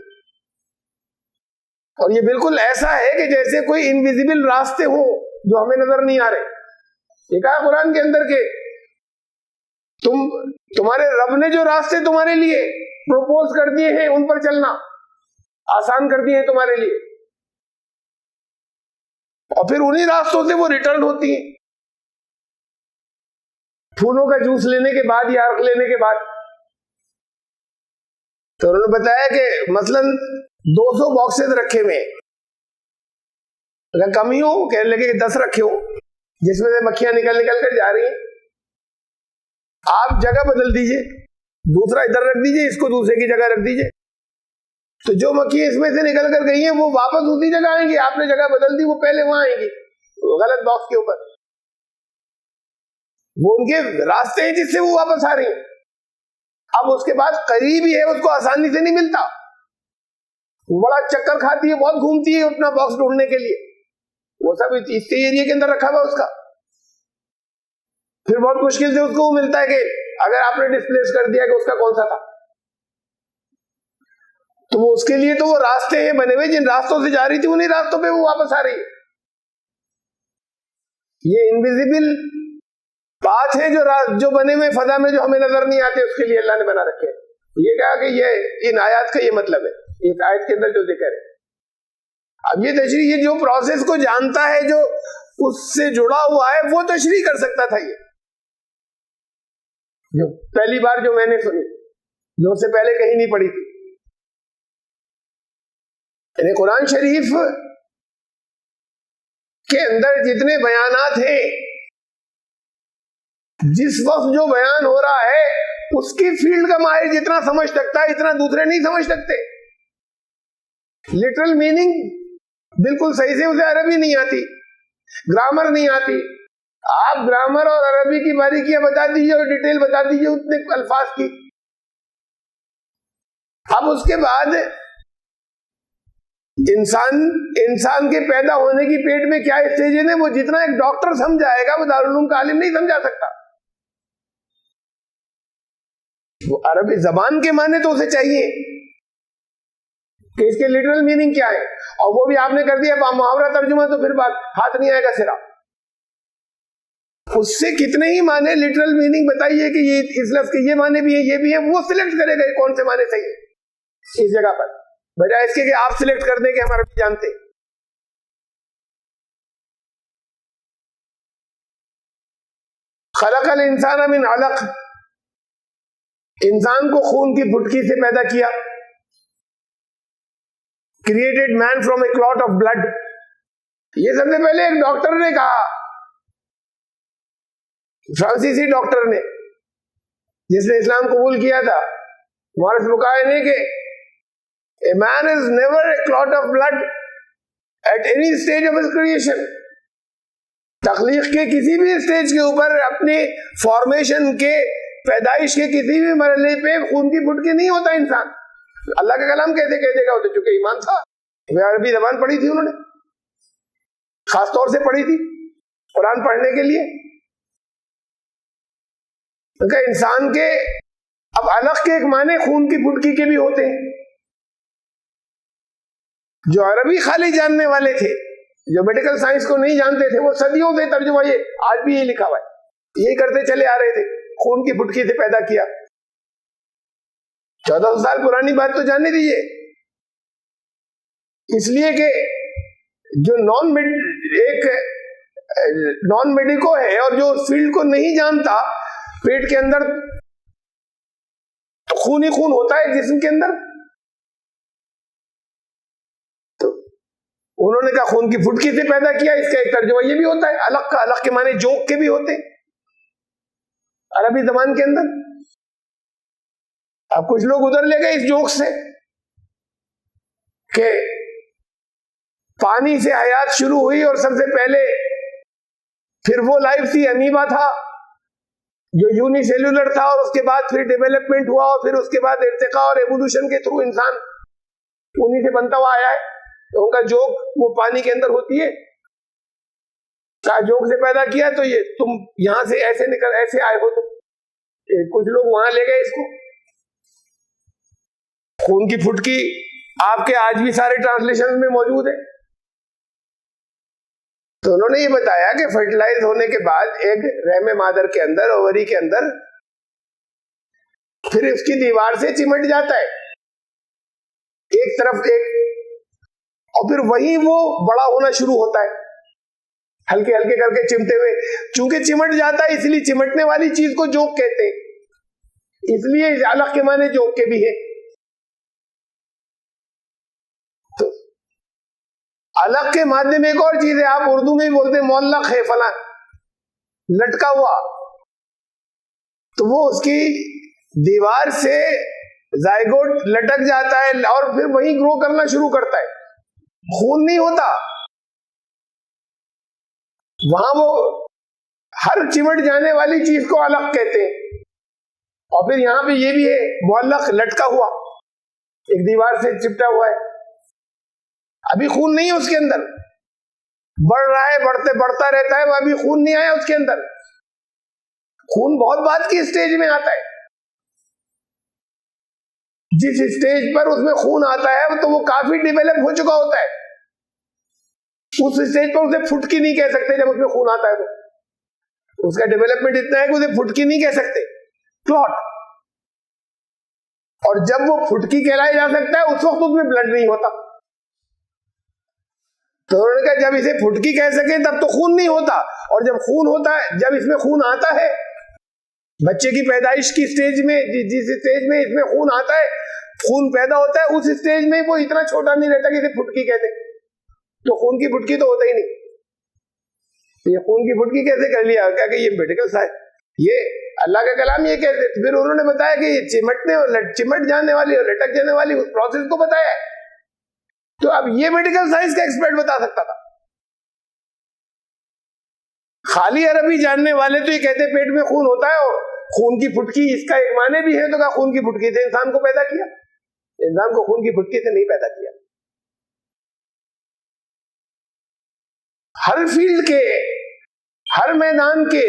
اور یہ بالکل ایسا ہے کہ جیسے کوئی انویزیبل راستے ہوں جو ہمیں نظر نہیں آ رہے۔ یہ کہا قرآن کے اندر کہ تمہارے رب نے جو راستے تمہارے لیے پروپوز کر دیے ہیں ان پر چلنا آسان کر دیے ہیں تمہارے لیے، اور پھر انہی راستوں سے وہ ریٹرن ہوتی ہیں پھولوں کا جوس لینے کے بعد یا عرق لینے کے بعد۔ تو انہوں نے بتایا کہ مثلاً 200 باکسز رکھے ہوئے، اگر کم ہی ہو کہنے لگے کہ 10 رکھے ہو جس میں سے مکھیاں نکل کر جا رہی ہیں، آپ جگہ بدل دیجئے، دوسرا ادھر رکھ دیجئے، اس کو دوسرے کی جگہ رکھ دیجئے، تو جو مکھی اس میں سے نکل کر گئی ہیں وہ واپس اسی جگہ آئیں گی۔ آپ نے جگہ بدل دی، وہ پہلے وہاں آئیں گی غلط باکس کے اوپر، وہ ان کے راستے ہیں جس سے وہ واپس آ رہی ہیں۔ اب اس کے بعد قریب ہی ہے، اس کو آسانی سے نہیں ملتا، وہ بڑا چکر کھاتی ہے، بہت گھومتی ہے اپنا باکس ڈھونڈنے کے لیے، وہ سب اس ایریا کے اندر رکھا ہوا اس کا، پھر بہت مشکل سے اس کو وہ ملتا ہے کہ اگر آپ نے ڈسپلیس کر دیا کہ اس کا کون سا تھا، تو وہ اس کے لیے تو وہ راستے ہیں بنے ہوئے، جن راستوں سے جا رہی تھی انہی راستوں پہ وہ واپس آ رہی ہے۔ یہ انویزیبل پاتھ ہے جو بنے ہوئے فضا میں جو ہمیں نظر نہیں آتے، اس کے لیے اللہ نے بنا رکھے۔ یہ کہا کہ یہ ان آیات کا یہ مطلب ہے، ایک آیت کے اندر جو ذکر ہے۔ اب یہ تشریح، یہ جو پروسیس کو جانتا ہے، جو اس سے جڑا ہوا ہے، وہ تشریح کر سکتا تھا۔ یہ جو پہلی بار جو میں نے سنی، جو اس سے پہلے کہیں نہیں پڑھی تھی، یعنی قرآن شریف کے اندر جتنے بیانات ہیں، جس وقت جو بیان ہو رہا ہے اس کی فیلڈ کا ماہر جتنا سمجھ سکتا ہے اتنا دوسرے نہیں سمجھ سکتے۔ لٹرل میننگ بالکل صحیح سے اسے عربی نہیں آتی، گرامر نہیں آتی، آپ گرامر اور عربی کی باریکیاں بتا دیجیے اور ڈیٹیل بتا دیجیے اتنے الفاظ کی۔ اب اس کے بعد انسان کے پیدا ہونے کی پیٹ میں کیا اسٹیجز ہیں، وہ جتنا ایک ڈاکٹر سمجھائے گا وہ دارالعلوم کا عالم نہیں سمجھا سکتا۔ وہ عربی زبان کے معنی تو اسے چاہیے کہ اس کے لٹرل میننگ کیا ہے، اور وہ بھی آپ نے کر دیا محاورہ ترجمہ، تو پھر بات ہاتھ نہیں آئے گا سرا۔ اس سے کتنے ہی معنی لٹرل میننگ بتائیے کہ یہ اس لفظ کے یہ معنی بھی ہیں، یہ بھی ہیں، وہ سلیکٹ کرے گا کون سے معنی صحیح ہے اس جگہ پر، بجائے اس کے کہ آپ سلیکٹ کر دیں کہ ہم عربی جانتے۔ خلق الانسان من علق، انسان کو خون کی پھٹکی سے پیدا کیا. Created man from a clot of blood. یہ سب سے پہلے ایک ڈاکٹر نے کہا، فرانسیسی ڈاکٹر نے، جس نے اسلام قبول کیا تھا. مورس بکائے نے کہ a man is never a clot of blood at any stage of his creation. تخلیق کے کسی بھی اسٹیج کے اوپر، اپنی فارمیشن کے، پیدائش کے کسی بھی مرحلے پہ خون کی پھٹکی نہیں ہوتا انسان. اللہ کا کلام کہتے کہتے گا، چونکہ ایمان تھا. عربی زبان پڑھی تھی انہوں نے، خاص طور سے پڑھی تھی قرآن پڑھنے کے لیے. کہ انسان کے اب علق کے ایک معنی خون کی پھٹکی کے بھی ہوتے ہیں. جو عربی خالی جاننے والے تھے، جو میڈیکل سائنس کو نہیں جانتے تھے، وہ صدیوں سے ترجمہ، یہ آج بھی یہ لکھا ہوا ہے، یہی کرتے چلے آ رہے تھے. خون کی پھٹکی سے پیدا کیا. 1400 سال پرانی بات تو جاننے دیجیے. اس لیے کہ جو نان میڈیکو ہے اور جو فیلڈ کو نہیں جانتا، پیٹ کے اندر تو خون ہی خون ہوتا ہے جسم کے اندر. تو انہوں نے کہا خون کی پھٹکی سے پیدا کیا. اس کا ایک ترجمہ یہ بھی ہوتا ہے علق کا. علق کے معنی جوک کے بھی ہوتے ہیں عربی زبان کے اندر. اب کچھ لوگ ادھر لے گئے اس جوک سے کہ پانی سے حیات شروع ہوئی اور سب سے پہلے پھر وہ لائف تھی امیبا تھا جو یونی سیلولر تھا، اور اس کے بعد پھر ڈیولپمنٹ ہوا، اور پھر اس کے بعد ارتقاء اور ایوولوشن کے تھرو انسان انہی سے بنتا ہوا آیا ہے. تو ان کا جوک وہ پانی کے اندر ہوتی ہے. کہا جوک سے پیدا کیا تو یہ تم یہاں سے ایسے نکل ایسے آئے ہو. تو کچھ لوگ وہاں لے گئے اس کو. خون کی پھٹکی آپ کے آج بھی سارے ٹرانسلیشن میں موجود ہے. تو انہوں نے یہ بتایا کہ فرٹیلائز ہونے کے بعد ایک رحم مادر کے اندر، اووری کے اندر، پھر اس کی دیوار سے چمٹ جاتا ہے ایک طرف ایک، اور پھر وہی وہ بڑا ہونا شروع ہوتا ہے ہلکے ہلکے کر کے چمٹے ہوئے. چونکہ چمٹ جاتا ہے اس لیے چمٹنے والی چیز کو جوک کہتے ہیں. اس لیے علق کے معنی جوک کے بھی ہے. تو علق کے مادے میں ایک اور چیز ہے، آپ اردو میں بھی بولتے ہیں معلق ہے فلاں، لٹکا ہوا. تو وہ اس کی دیوار سے زائگوٹ لٹک جاتا ہے اور پھر وہی گرو کرنا شروع کرتا ہے. خون نہیں ہوتا وہاں، وہ ہر چمٹ جانے والی چیز کو علق کہتے ہیں. اور پھر یہاں پہ یہ بھی ہے معلق، لٹکا ہوا، ایک دیوار سے چپٹا ہوا ہے. ابھی خون نہیں ہے اس کے اندر، بڑھ رہا ہے، بڑھتا رہتا ہے، وہ ابھی خون نہیں آیا اس کے اندر. خون بہت بات کی اسٹیج میں آتا ہے. جس اسٹیج پر اس میں خون آتا ہے تو وہ کافی ڈیولپ ہو چکا ہوتا ہے. اس اسٹیج پر اسے پھٹکی نہیں کہہ سکتے. جب اس میں خون آتا ہے تو اس کا ڈیولپمنٹ اتنا ہے کہ اسے پھٹکی نہیں کہہ سکتے، کلوٹ. اور جب وہ پھٹکی کہلایا جا سکتا ہے اس وقت اس میں بلڈ نہیں ہوتا. تو انہوں نے کہا جب اسے پھٹکی کہہ سکیں تب تو خون نہیں ہوتا. اور جب خون ہوتا ہے، جب اس میں خون آتا ہے بچے کی پیدائش کی اسٹیج میں، جس اسٹیج میں اس میں خون آتا ہے، خون پیدا ہوتا ہے، اس اسٹیج میں وہ اتنا چھوٹا نہیں رہتا کہ اسے پھٹکی کہتے. تو خون کی پھٹکی تو ہوتا ہی نہیں. یہ خون کی پھٹکی کیسے کر لیا؟ کیا کہ یہ میڈیکل سائنس، یہ اللہ کا کلام یہ کہتے. پھر انہوں نے بتایا کہ یہ چمٹ جانے والی اور لٹک جانے والی اس پروسیس کو بتایا ہے. تو اب یہ میڈیکل سائنس کا ایکسپرٹ بتا سکتا تھا. خالی عربی جاننے والے تو یہ کہتے پیٹ میں خون ہوتا ہے اور خون کی پھٹکی اس کا ایک معنی بھی ہے. تو کہا خون کی پھٹکی سے انسان کو پیدا کیا. انسان کو خون کی پھٹکی سے نہیں پیدا کیا. ہر فیلڈ کے، ہر میدان کے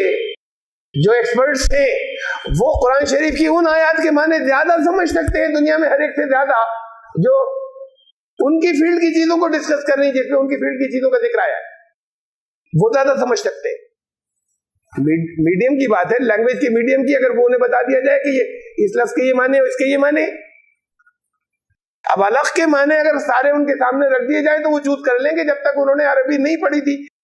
جو ایکسپرٹس ہیں وہ قرآن شریف کی ان آیات کے معنی زیادہ سمجھ سکتے ہیں دنیا میں ہر ایک سے زیادہ، جو ان کی فیلڈ کی چیزوں کو ڈسکس کر رہی ہے، جس میں ان کی فیلڈ کی چیزوں کا ذکر آیا ہے، وہ زیادہ سمجھ سکتے ہیں. میڈیم کی بات ہے، لینگویج کے میڈیم کی. اگر وہ انہیں بتا دیا جائے کہ یہ اس لفظ کے یہ معنی، اس کے یہ معنی. اب علق کے معنی اگر سارے ان کے سامنے رکھ دیے جائے تو وہ چوز کر لیں گے. جب تک انہوں نے عربی نہیں پڑھی تھی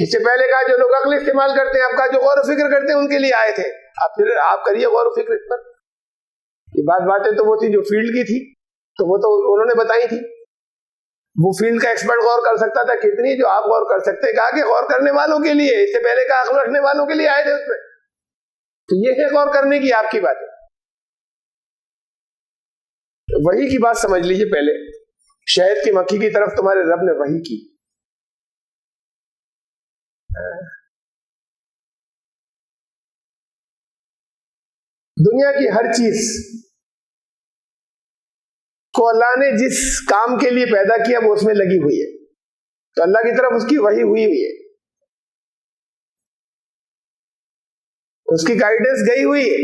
اس سے پہلے کہا جو لوگ عقل استعمال کرتے ہیں، اب کہا جو غور و فکر کرتے ہیں ان کے لیے آئے تھے. اب پھر آپ کریے غور و فکر اس پر. یہ باتیں تو وہ تھی جو فیلڈ کی تھی، تو وہ تو انہوں نے بتائی تھی. وہ فیلڈ کا ایکسپرٹ غور کر سکتا تھا کتنی جو آپ غور کر سکتے. کہا کہ غور کرنے والوں کے لیے، اس سے پہلے کہا عقل رکھنے والوں کے لیے آئے تھے اس میں. تو یہ ہے غور کرنے کی آپ کی باتیں. وحی کی بات سمجھ لیجیے پہلے. شہد کی مکھی کی طرف تمہارے رب نے وحی کی. دنیا کی ہر چیز کو اللہ نے جس کام کے لیے پیدا کیا وہ اس میں لگی ہوئی ہے، تو اللہ کی طرف اس کی وحی ہوئی ہے، اس کی گائیڈنس گئی ہوئی ہے.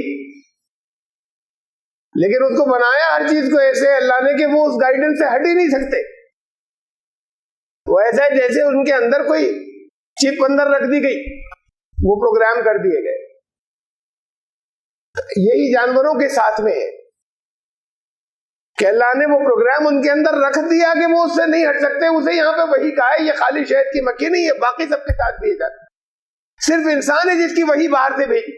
لیکن اس کو بنایا ہر چیز کو ایسے اللہ نے کہ وہ اس گائیڈنس سے ہٹ ہی نہیں سکتے. وہ ایسا ہے جیسے ان کے اندر کوئی چپ اندر رکھ دی گئی، وہ پروگرام کر دیے گئے. یہی جانوروں کے ساتھ میں ہے کہ اللہ نے وہ پروگرام ان کے اندر رکھ دیا کہ وہ اس سے نہیں ہٹ سکتے. اسے یہاں پہ وحی کہا ہے. یہ خالی شہد کی مکھی نہیں ہے، باقی سب کے ساتھ دیے جاتے. صرف انسان ہے جس کی وحی باہر سے بھیجی،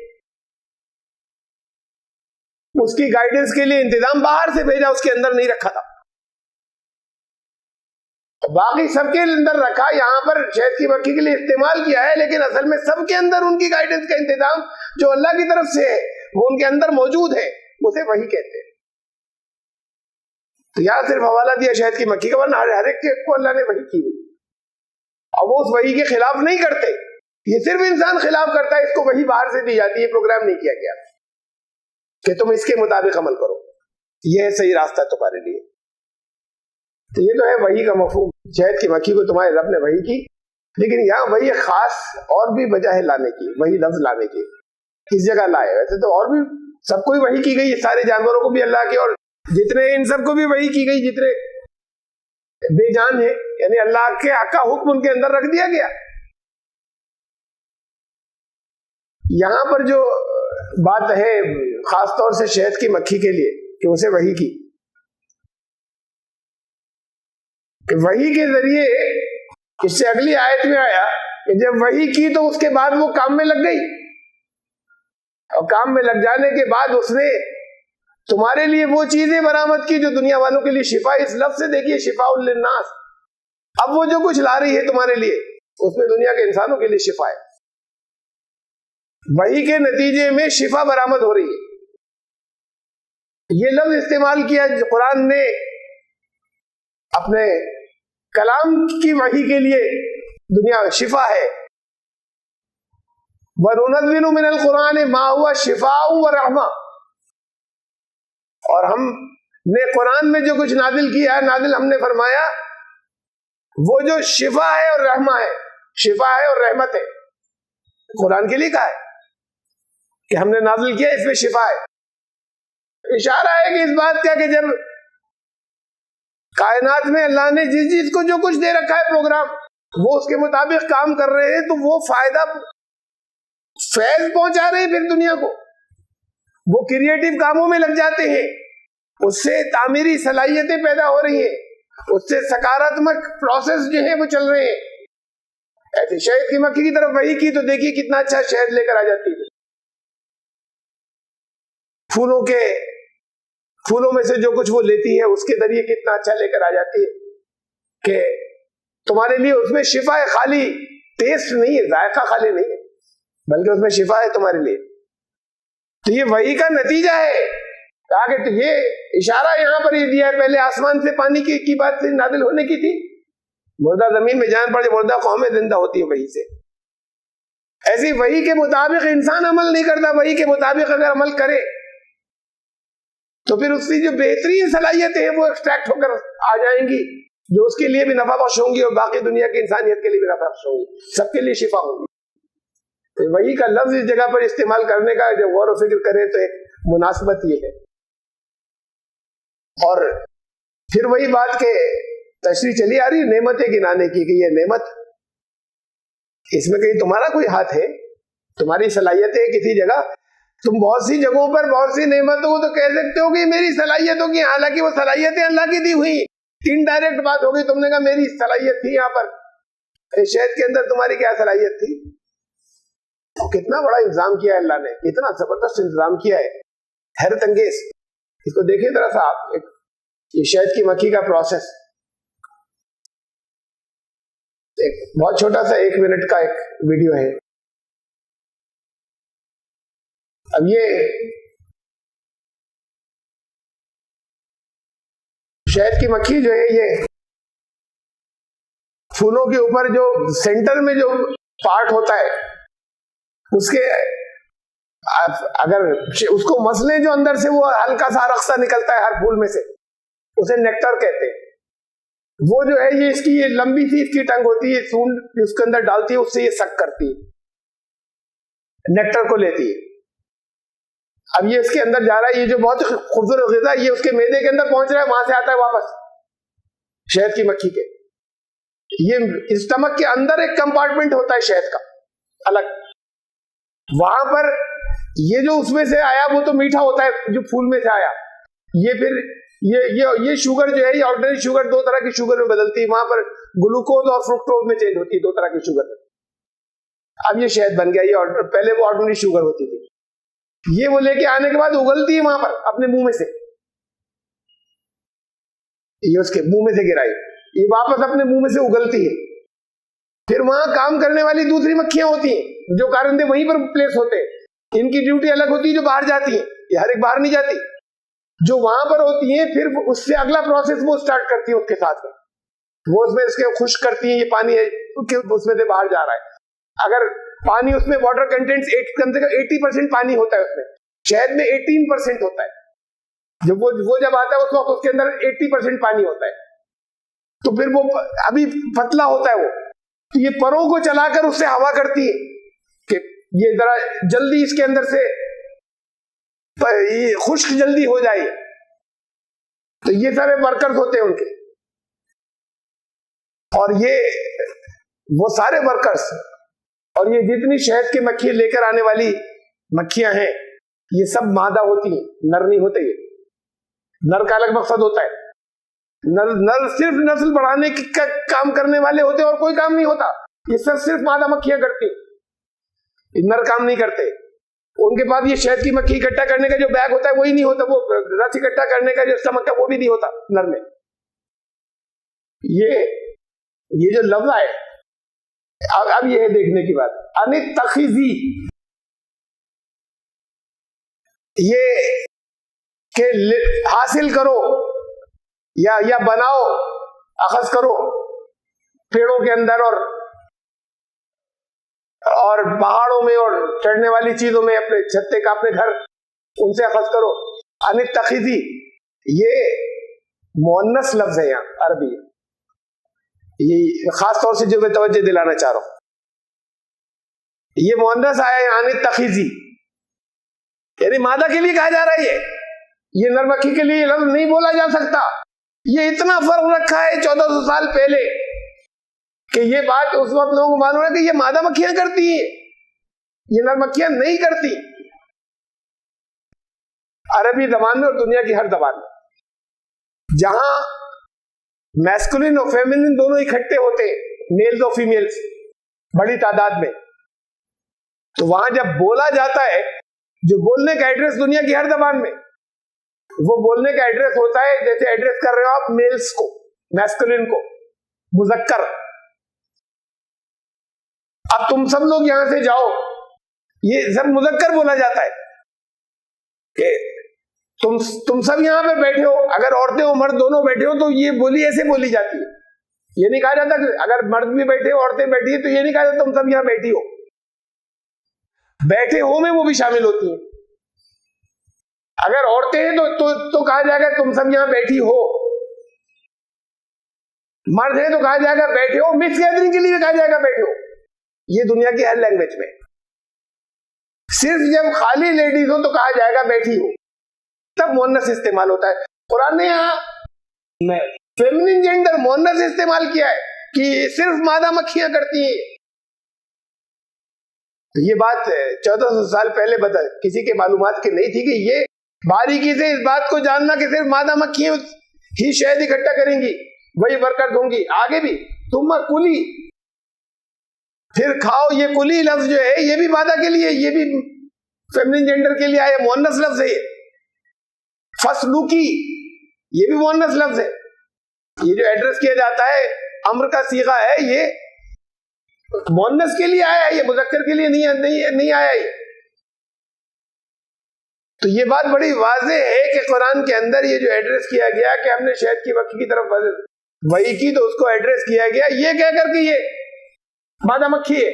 اس کی گائیڈنس کے لیے انتظام باہر سے بھیجا، اس کے اندر نہیں رکھا تھا. باقی سب کے اندر رکھا، یہاں پر شہد کی مکھی کے لیے استعمال کیا ہے، لیکن اصل میں سب کے اندر ان کی گائیڈنس کا انتظام جو اللہ کی طرف سے ہے وہ ان کے اندر موجود ہے. اسے وحی کہتے ہیں. تو یہاں صرف حوالہ دیا شہد کی مکھی کا، ورنہ ہر ایک کو اللہ نے وحی کی ہوئی، اور وہ اس وحی کے خلاف نہیں کرتے. یہ صرف انسان خلاف کرتا ہے. اس کو وحی باہر سے دی جاتی ہے، پروگرام نہیں کیا گیا کہ تم اس کے مطابق عمل کرو، یہ ہے صحیح راستہ تمہارے لیے. تو یہ تو ہے وحی کا مفہوم. شہد کی مکھی کو تمہارے رب نے وحی کی. لیکن یہاں وحی خاص اور بھی وجہ ہے لانے کی، وحی لفظ لانے کی. کس جگہ لائے؟ ویسے تو اور بھی سب کو ہی وحی کی گئی، سارے جانوروں کو بھی اللہ کے، اور جتنے ان سب کو بھی وحی کی گئی جتنے بے جان ہیں، یعنی اللہ کے حق کا حکم ان کے اندر رکھ دیا گیا. یہاں پر جو بات ہے خاص طور سے شہد کی مکھی کے لیے کہ اسے وحی کی، کہ وحی کے ذریعے، اس سے اگلی آیت میں آیا کہ جب وحی کی تو اس کے بعد وہ کام میں لگ گئی، اور کام میں لگ جانے کے بعد اس نے تمہارے لیے وہ چیزیں برآمد کی جو دنیا والوں کے لیے شفا. اس لفظ سے دیکھیے شفاء للناس. اب وہ جو کچھ لا رہی ہے تمہارے لیے اس میں دنیا کے انسانوں کے لیے شفا ہے. وحی کے نتیجے میں شفا برآمد ہو رہی ہے. یہ لفظ استعمال کیا قرآن نے اپنے کلام کی وحی کے لیے. دنیا شفا ہے. وَنُنَزِّلُ مِنَ الْقُرْآنِ مَا هُوَ شِفَاءٌ وَرَحْمَةٌ. اور ہم نے قرآن میں جو کچھ نازل کیا ہے، نازل ہم نے فرمایا وہ جو شفا ہے اور رحمہ ہے، شفا ہے اور رحمت ہے. قرآن کے لیے کہا ہے کہ ہم نے نازل کیا، اس میں شفا ہے. اشارہ ہے کہ اس بات کا کہ جب کائنات میں اللہ نے جس چیز کو جو کچھ دے رکھا ہے پروگرام، وہ اس کے مطابق کام کر رہے ہیں، تو وہ فائدہ فیض پہنچا رہے ہیں پھر دنیا کو. وہ کریٹو کاموں میں لگ جاتے ہیں، اس سے تعمیری صلاحیتیں پیدا ہو رہی ہیں، اس سے سکاراتمک پروسیس جو ہیں وہ چل رہے ہیں. ایسے شہد کی مکھی کی طرف وحی کی تو دیکھیے کتنا اچھا شہد لے کر آ جاتی ہے. پھولوں میں سے جو کچھ وہ لیتی ہے اس کے ذریعے کتنا اچھا لے کر آ جاتی ہے کہ تمہارے لیے اس میں شفا ہے. خالی ٹیسٹ نہیں ہے، ذائقہ خالی نہیں ہے، بلکہ اس میں شفا ہے تمہارے لیے. تو یہ وحی کا نتیجہ ہے. آگے تو یہ اشارہ یہاں پر یہ دیا ہے، پہلے آسمان سے پانی کی بات سے نازل ہونے کی تھی. مردہ زمین میں جان پڑے، مردہ قومیں زندہ ہوتی ہیں وحی سے. ایسی وحی کے مطابق انسان عمل نہیں کرتا. وحی کے مطابق اگر عمل کرے تو پھر اس کی جو بہترین صلاحیتیں ہیں وہ ایکسٹریکٹ ہو کر آ جائیں گی، جو اس کے لیے بھی نفع بخش ہوں گی اور باقی دنیا کی انسانیت کے لیے بھی نفع بخش ہوں گی، سب کے لیے شفا ہوگی. تو وحی کا لفظ اس جگہ پر استعمال کرنے کا جب غور و فکر کریں تو ایک مناسبت یہ ہے. اور پھر وہی بات کہ تشریح چلی آ رہی ہے نعمتیں گنانے کی کہ یہ نعمت، اس میں کہیں تمہارا کوئی ہاتھ ہے، تمہاری صلاحیتیں کسی جگہ. تم بہت سی جگہوں پر بہت سی نعمتوں کو تو کہہ سکتے ہو کہ میری صلاحیتوں کی، حالانکہ وہ صلاحیتیں اللہ کی دی ہوئی. انڈائریکٹ بات ہوگی، تم نے کہا میری صلاحیت تھی یہاں پر، شہد کے اندر تمہاری کیا صلاحیت تھی؟ کتنا بڑا انتظام کیا ہے اللہ نے، اتنا زبردست انتظام کیا ہے، حیرت انگیز. اس کو دیکھیں ذرا سا آپ، یہ شہد کی مکھی کا پروسیس، ایک بہت چھوٹا سا 1 منٹ کا ایک ویڈیو ہے. اب یہ شہد کی مکھی جو ہے، یہ پھولوں کے اوپر جو سینٹر میں جو پارٹ ہوتا ہے اس کے اگر اس کو مسلیں جو اندر سے وہ ہلکا سا رقصہ نکلتا ہے ہر پھول میں سے، اسے نیکٹر کہتے ہیں. وہ جو ہے یہ اس کی یہ لمبی سی اس کی ٹنگ ہوتی ہے، سونڈ اس کے اندر ڈالتی ہے، اس سے یہ سک کرتی ہے، نیکٹر کو لیتی ہے. اب یہ اس کے اندر جا رہا ہے، یہ جو بہت خوبصورت غذا یہ اس کے معدے کے اندر پہنچ رہا ہے، وہاں سے آتا ہے واپس شہد کی مکھی کے. یہ اسٹمک کے اندر ایک کمپارٹمنٹ ہوتا ہے شہد کا الگ، وہاں پر یہ جو اس میں سے آیا وہ تو میٹھا ہوتا ہے جو پھول میں سے آیا، یہ پھر یہ شوگر جو ہے یہ آرڈنری شوگر 2 طرح کی شوگر میں بدلتی ہے، وہاں پر گلوکوز اور فرکٹوز میں چینج ہوتی ہے 2 طرح کی شوگر میں. اب یہ شہد بن گیا، یہ پہلے وہ آرڈنری شوگر ہوتی تھی، یہ وہ لے کے آنے کے بعد اگلتی ہے وہاں پر اپنے منہ میں سے، یہ اس کے منہ میں سے گرائی، یہ واپس اپنے منہ میں سے اگلتی ہے. پھر وہاں کام کرنے والی دوسری مکھیاں ہوتی ہیں جو کارندے وہیں پر پلیس ہوتے ہیں، ان کی ڈیوٹی الگ ہوتی ہے جو باہر جاتی ہیں، یہ ہر ایک باہر نہیں جاتی، جو وہاں پر ہوتی ہیں پھر اس سے اگلا پروسیس وہ سٹارٹ کرتی ہیں اس کے ساتھ میں، وہ اس میں اس کے خشک کرتی ہیں، یہ پانی ہے اس میں سے باہر جا رہا ہے. اگر پانی اس میں واٹر کنٹینٹس کم سے کم 80% پانی ہوتا ہے، اس میں شہد میں 18% ہوتا ہے، جب وہ جب آتا ہے اس وقت اس کے اندر 80% پانی ہوتا ہے، تو پھر وہ ابھی پتلا ہوتا ہے، وہ تو یہ پروں کو چلا کر اس سے ہوا کرتی ہے کہ یہ ذرا جلدی اس کے اندر سے خشک جلدی ہو جائے. تو یہ سارے ورکرز ہوتے ہیں ان کے، اور یہ وہ سارے ورکرز اور یہ جتنی شہد کی مکھی لے کر آنے والی مکھیاں ہیں یہ سب مادہ ہوتی ہیں، نر نہیں ہوتے. یہ نر کا الگ مقصد ہوتا ہے، نر صرف نسل بڑھانے کا کام کرنے والے ہوتے اور کوئی کام نہیں ہوتا، یہ سب صرف مادہ مکھیاں کرتی، نر کام نہیں کرتے. ان کے پاس یہ شہد کی مکھی اکٹھا کرنے کا جو بیگ ہوتا ہے وہی نہیں ہوتا، وہ رس اکٹھا کرنے کا جو اسٹمک ہے وہ بھی نہیں ہوتا نر میں. یہ جو لفظ ہے اب یہ ہے دیکھنے کی بات، انتخذی، یہ کہ حاصل کرو یا بناؤ، اخذ کرو پیڑوں کے اندر اور پہاڑوں میں اور چڑھنے والی چیزوں میں، اپنے چھتے کا اپنے گھر ان سے اخذ کرو. انتخذی یہ مؤنث لفظ ہے یہاں عربی، یہ خاص طور سے جو میں توجہ دلانا چاہ رہا ہوں، یہ مؤنث آیا ہے انتخذی، یعنی مادہ کے لیے کہا جا رہا ہے. یہ نر مکھی کے لیے یہ لفظ نہیں بولا جا سکتا. یہ اتنا فرق رکھا ہے 1400 سال پہلے کہ یہ بات اس وقت لوگوں کو معلوم ہے کہ یہ مادہ مکھیاں کرتی ہیں، یہ نر مکھیاں نہیں کرتی. عربی زبان میں اور دنیا کی ہر زبان میں جہاں میسکولین اور فیمینین دونوں اکٹھے ہوتے ہیں، میلز اور فیمیلز بڑی تعداد میں، تو وہاں جب بولا جاتا ہے، جو بولنے کا ایڈریس دنیا کی ہر زبان میں، وہ بولنے کا ایڈریس ہوتا ہے جیسے ایڈریس کر رہے ہو آپ میلز کو، میسکولین کو، مذکر. اب تم سب لوگ یہاں سے جاؤ، یہ سب مذکر بولا جاتا ہے کہ تم سب یہاں پہ بیٹھے ہو، اگر عورتیں اور مرد دونوں بیٹھے ہو تو یہ بولی ایسے بولی جاتی ہے. یہ نہیں کہا جاتا کہ اگر مرد بھی بیٹھے ہو عورتیں بیٹھی ہیں تو یہ نہیں کہا جاتا تم سب یہاں بیٹھی ہو. بیٹھے ہو میں وہ بھی شامل ہوتی ہیں. اگر عورتیں ہیں تو کہا جائے گا تم سب یہاں بیٹھی ہو، مرد ہیں تو کہا جائے گا بیٹھے ہو، مکس گیدرنگ کے لیے کہا جائے گا بیٹھے ہو. یہ دنیا کی ہر لینگویج میں صرف جب خالی لیڈیز ہو تو کہا جائے گا بیٹھی ہو، تب مؤنث استعمال ہوتا ہے. قرآن نے یہاں فیمینین جینڈر مؤنث استعمال کیا ہے کہ صرف مادہ مکھیاں کرتی ہیں. یہ بات 1400 سال پہلے کسی کے معلومات کی نہیں تھی کہ یہ باریکی سے اس بات کو جاننا کہ صرف مادہ مکھیاں ہی شہد اکٹھا کریں گی، وہی ورکر ہوں گی. آگے بھی تم کلی پھر کھاؤ یہ کلی لفظ جو ہے یہ بھی مادہ کے لیے، یہ بھی فیمنن جینڈر کے لیے آیا، مؤنث لفظ ہے یہ. فسلوکی یہ بھی مؤنث لفظ ہے. یہ جو ایڈریس کیا جاتا ہے امر کا صیغہ ہے، یہ مؤنث کے لیے آیا ہے، یہ مذکر کے لیے نہیں آیا ہے. تو یہ بات بڑی واضح ہے کہ قرآن کے اندر یہ جو ایڈریس کیا گیا کہ ہم نے شہد کی مکھی کی طرف وحی کی تو اس کو ایڈریس کیا گیا یہ کہہ کر کہ یہ مادہ مکھی ہے.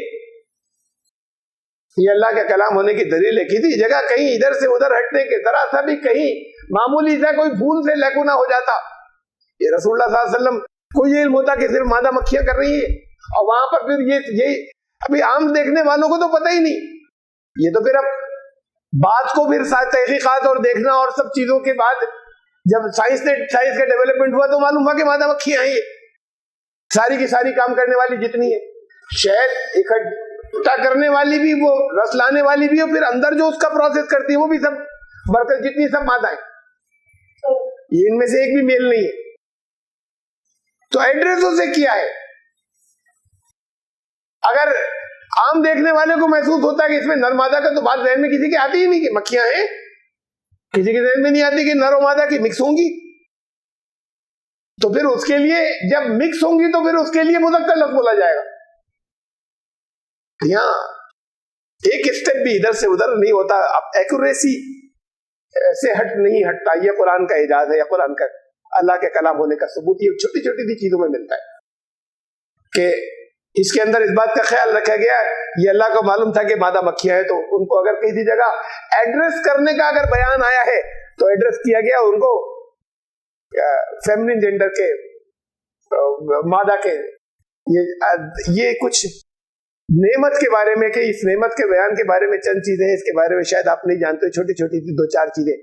یہ اللہ کا کلام ہونے کی دلیل ہے. کسی جگہ کہیں ادھر سے ادھر ہٹنے کے ذرا سا بھی کہیں معمولی سا کوئی بھول سے لیکونا ہو جاتا، یہ رسول اللہ صلی اللہ علیہ وسلم کو یہ علم ہوتا کہ صرف مادہ مکھیاں کر رہی ہے، اور وہاں پر پھر یہ ابھی عام دیکھنے والوں کو تو پتہ ہی نہیں. یہ تو پھر اب بات کو پھر تحقیقات اور دیکھنا اور سب چیزوں کے بعد جب سائنس کا ڈیولپمنٹ ہوا تو معلوم ہوا کہ مادہ مکھیاں ہیں، یہ ساری کی ساری کام کرنے والی جتنی ہے. شہد اکٹھا کرنے والی بھی، وہ رس لانے والی بھی، اور پھر اندر جو اس کا پروسیس کرتی ہے وہ بھی سب برکت جتنی سب مادہ ہیں. یہ ان میں سے ایک بھی میل نہیں ہے. تو ایڈریسوں سے کیا ہے؟ اگر عام دیکھنے والے کو محسوس ہوتا ہے کہ اس میں نر مادہ کا، تو بات ذہن میں کسی کے آتی ہی نہیں کہ مکھیاں ہیں. کسی کے ذہن میں نہیں آتی کہ نر و مادہ کی مکس ہوں گی. تو پھر اس کے لیے جب مکس ہوں گی تو پھر اس کے لیے مذکر لفظ بولا جائے گا. یہاں ایک اسٹیپ بھی ادھر سے ادھر نہیں ہوتا. اب ایکوریسی سے نہیں ہٹتا. یہ قرآن کا اعجاز ہے، یا قرآن کا اللہ کے کلام ہونے کا ثبوت یہ چھوٹی چھوٹی سی چیزوں میں ملتا ہے کہ اس کے اندر اس بات کا خیال رکھا گیا. یہ اللہ کو معلوم تھا کہ مادہ مکھیاں ہیں، تو ان کو اگر کسی جگہ ایڈریس کرنے کا اگر بیان آیا ہے تو ایڈریس کیا گیا ان کو فیمنن جینڈر کے، مادہ کے. یہ کچھ نعمت کے بارے میں، کہ اس نعمت کے بیان کے بارے میں چند چیزیں ہیں، اس کے بارے میں شاید آپ نہیں جانتے. چھوٹی چھوٹی سی 2-4 چیزیں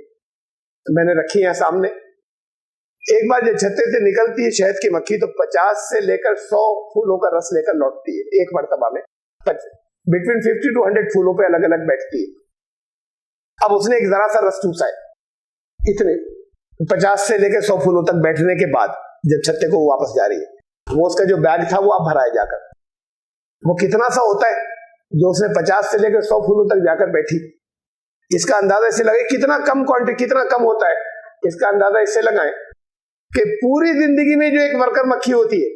میں نے رکھی ہیں سامنے. ایک بار جب چھتے سے نکلتی ہے شہد کی مکھی تو 50 سے لے کر 100 پھولوں کا رس لے کر لوٹتی ہے ایک مرتبہ میں. بٹوین 50 to 100 پھولوں پہ الگ الگ بیٹھتی ہے. اب اس نے ایک ذرا سا رس چوسا ہے، اتنے 50 سے لے کے 100 پھولوں تک بیٹھنے کے بعد جب چھتے کو واپس جا رہی ہے، وہ اس کا جو بیگ تھا وہ اب بھرائے جا کر، وہ کتنا سا ہوتا ہے جو اس نے 50 سے لے کر 100 پھولوں تک جا کر بیٹھی. اس کا اندازہ اس سے لگے کتنا کم کوانٹٹی، کتنا کم ہوتا ہے. اس کا اندازہ اس سے لگائیں کہ پوری زندگی میں جو ایک ورکر مکھی ہوتی ہے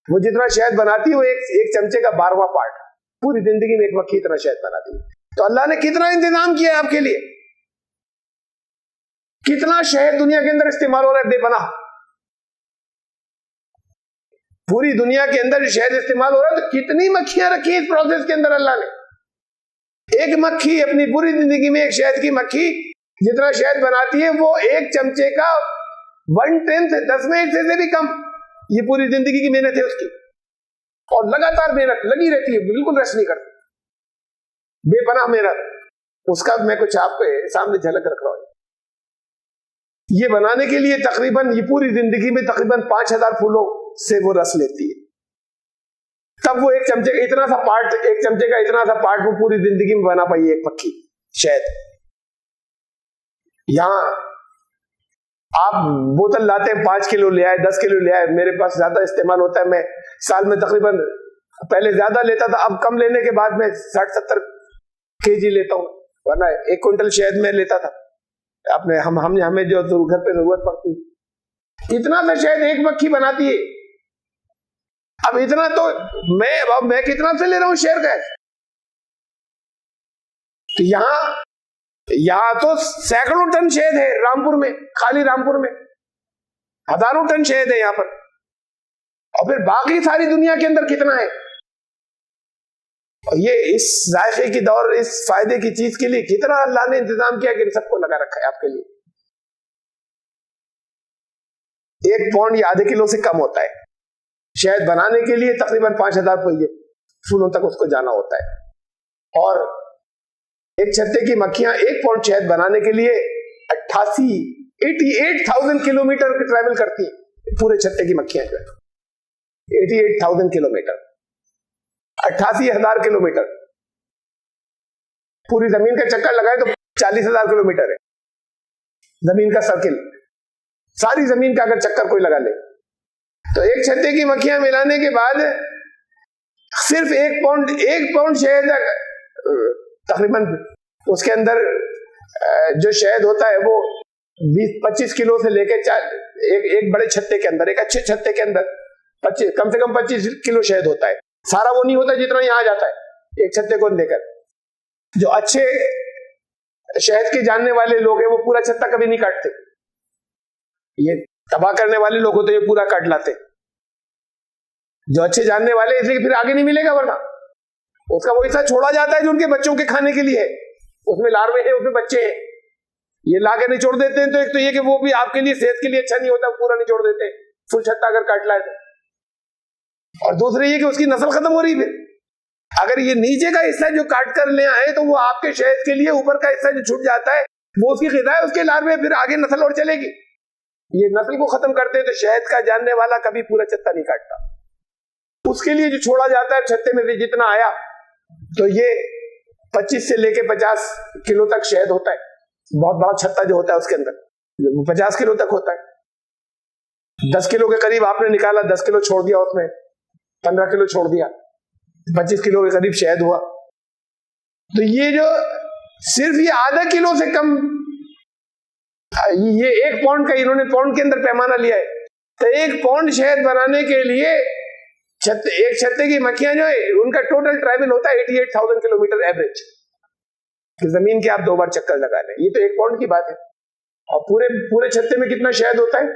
وہ جتنا شہد بناتی ہے وہ ایک چمچے کا 12واں پارٹ پوری زندگی میں ایک مکھی اتنا شہد بناتی ہے. تو اللہ نے کتنا انتظام کیا ہے آپ کے لیے، کتنا شہد دنیا کے اندر استعمال ہو رہا ہے بے پناہ. پوری دنیا کے اندر شہد استعمال ہو رہا ہے تو کتنی مکھیاں رکھی اس پروسیس کے اندر اللہ نے. ایک مکھی اپنی پوری زندگی میں، ایک شہد کی مکھی جتنا شہد بناتی ہے وہ ایک چمچے کا 1/10 10واں حصے سے بھی کم. یہ پوری زندگی کی محنت ہے اس کی، اور لگاتار محنت لگی رہتی ہے، بالکل ریسٹ نہیں کرتی، بے پناہ محنت. اس کا میں کچھ آپ کے سامنے جھلک رکھ رہا ہوں. یہ بنانے کے لیے تقریباً یہ پوری زندگی میں تقریباً 5000 پھولوں سے وہ رس لیتی ہے. تب وہ ایک چمچے کا اتنا سا پارٹ، ایک چمچے کا اتنا سا پارٹ وہ پوری زندگی میں بنا پائی ایک مکھی شہد. یہاں آپ بوتل لاتے ہیں 5 کلو لے آئے، 10 کلو لے آئے. میرے پاس زیادہ استعمال ہوتا ہے، میں سال میں تقریباً پہلے زیادہ لیتا تھا، اب کم لینے کے بعد میں 60-70 kg لیتا ہوں، ورنہ 1 کوئنٹل شہد میں لیتا تھا. اپنے ہمیں جو گھر پہ ضرورت پڑتی اتنا سا شہد ایک مکھی بناتی ہے. اب اتنا تو میں کتنا سے لے رہا ہوں شہر کا. تو یہاں تو سینکڑوں ٹن شہد ہے رامپور میں، خالی رامپور میں ہزاروں ٹن شہد ہے یہاں پر. اور پھر باقی ساری دنیا کے اندر کتنا ہے. اور یہ اس ذائقے کی دور، اس فائدے کی چیز کے لیے کتنا اللہ نے انتظام کیا کہ ان سب کو لگا رکھا ہے آپ کے لیے. 1 پاؤنڈ یا ½ کلو سے کم ہوتا ہے شہد بنانے کے لیے. تقریباً 5000 پھولوں تک اس کو جانا ہوتا ہے. اور ایک چھتے کی مکھیاں 1 پاؤنڈ شہد بنانے کے لیے 88,000 کلومیٹر ٹریول کرتی ہیں. پورے چھتے کی مکھیاں جو ہے 88,000 کلومیٹر، 88,000 کلومیٹر. پوری زمین کا چکر لگائے تو 40,000 کلومیٹر ہے زمین کا سرکل. ساری زمین کا اگر چکر کوئی لگا لے تو ایک چھتے کی مکھیاں ملانے کے بعد صرف 1 پاؤنڈ شہد تقریباً اس کے اندر جو شہد ہوتا ہے وہ 20-25 کلو سے لے کے ایک بڑے چھتے کے اندر، ایک اچھے چھتے کے اندر کم سے کم 25 کلو شہد ہوتا ہے. سارا وہ نہیں ہوتا جتنا یہاں جاتا ہے ایک چھتے کو لے کر. جو اچھے شہد کے جاننے والے لوگ ہیں وہ پورا چھتا کبھی نہیں کاٹتے. یہ تباہ کرنے والے لوگ ہوتے ہیں یہ پورا کاٹ لاتے. جو اچھے جاننے والے اس لیے پھر آگے نہیں ملے گا، ورنہ اس کا وہ حصہ چھوڑا جاتا ہے جو ان کے بچوں کے کھانے کے لیے ہے. اس میں لاروے ہیں، اس میں بچے ہیں. یہ لا کے نچوڑ دیتے ہیں تو ایک تو یہ کہ وہ بھی آپ کے لیے صحت کے لیے اچھا نہیں ہوتا، پورا نچوڑ دیتے ہیں فل چھتا اگر کاٹ لائے تو. اور دوسرے یہ کہ اس کی نسل ختم ہو رہی ہے. اگر یہ نیچے کا حصہ جو کاٹ کر لے آئے تو وہ آپ کے شہد کے لیے اوپر کا حصہ جو چھوٹ جاتا ہے وہ اس کی غذا ہے، اس کے لاروے پھر آگے نسل اور چلے گی. یہ نسل کو ختم کرتے ہیں تو شہد کا جاننے والا کبھی پورا چھتا نہیں کاٹتا. اس کے لیے جو چھوڑا جاتا ہے چھتے میں سے جتنا آیا تو یہ 25 سے لے کے 50 کلو تک شہد ہوتا ہے. بہت بڑا چھتا جو ہوتا ہے اس کے اندر 50 کلو تک ہوتا ہے. 10 کلو کے قریب آپ نے نکالا، 10 کلو چھوڑ دیا، اس میں 15 کلو چھوڑ دیا، 25 کلو کے قریب شہد ہوا. تو یہ جو صرف یہ آدھا کلو سے کم، یہ 1 پاؤنڈ کا انہوں نے پاؤنڈ کے اندر پیمانہ لیا ہے. تو 1 پاؤنڈ شہد بنانے کے لیے ایک چھتے کی مکھیاں جو ہے ان کا ٹوٹل ٹریول ہوتا ہے 88,000 کلومیٹر ایوریج. زمین کے آپ 2 بار چکر لگا لیں، یہ تو 1 پاؤنڈ کی بات ہے. اور پورے چھتے میں کتنا شہد ہوتا ہے؟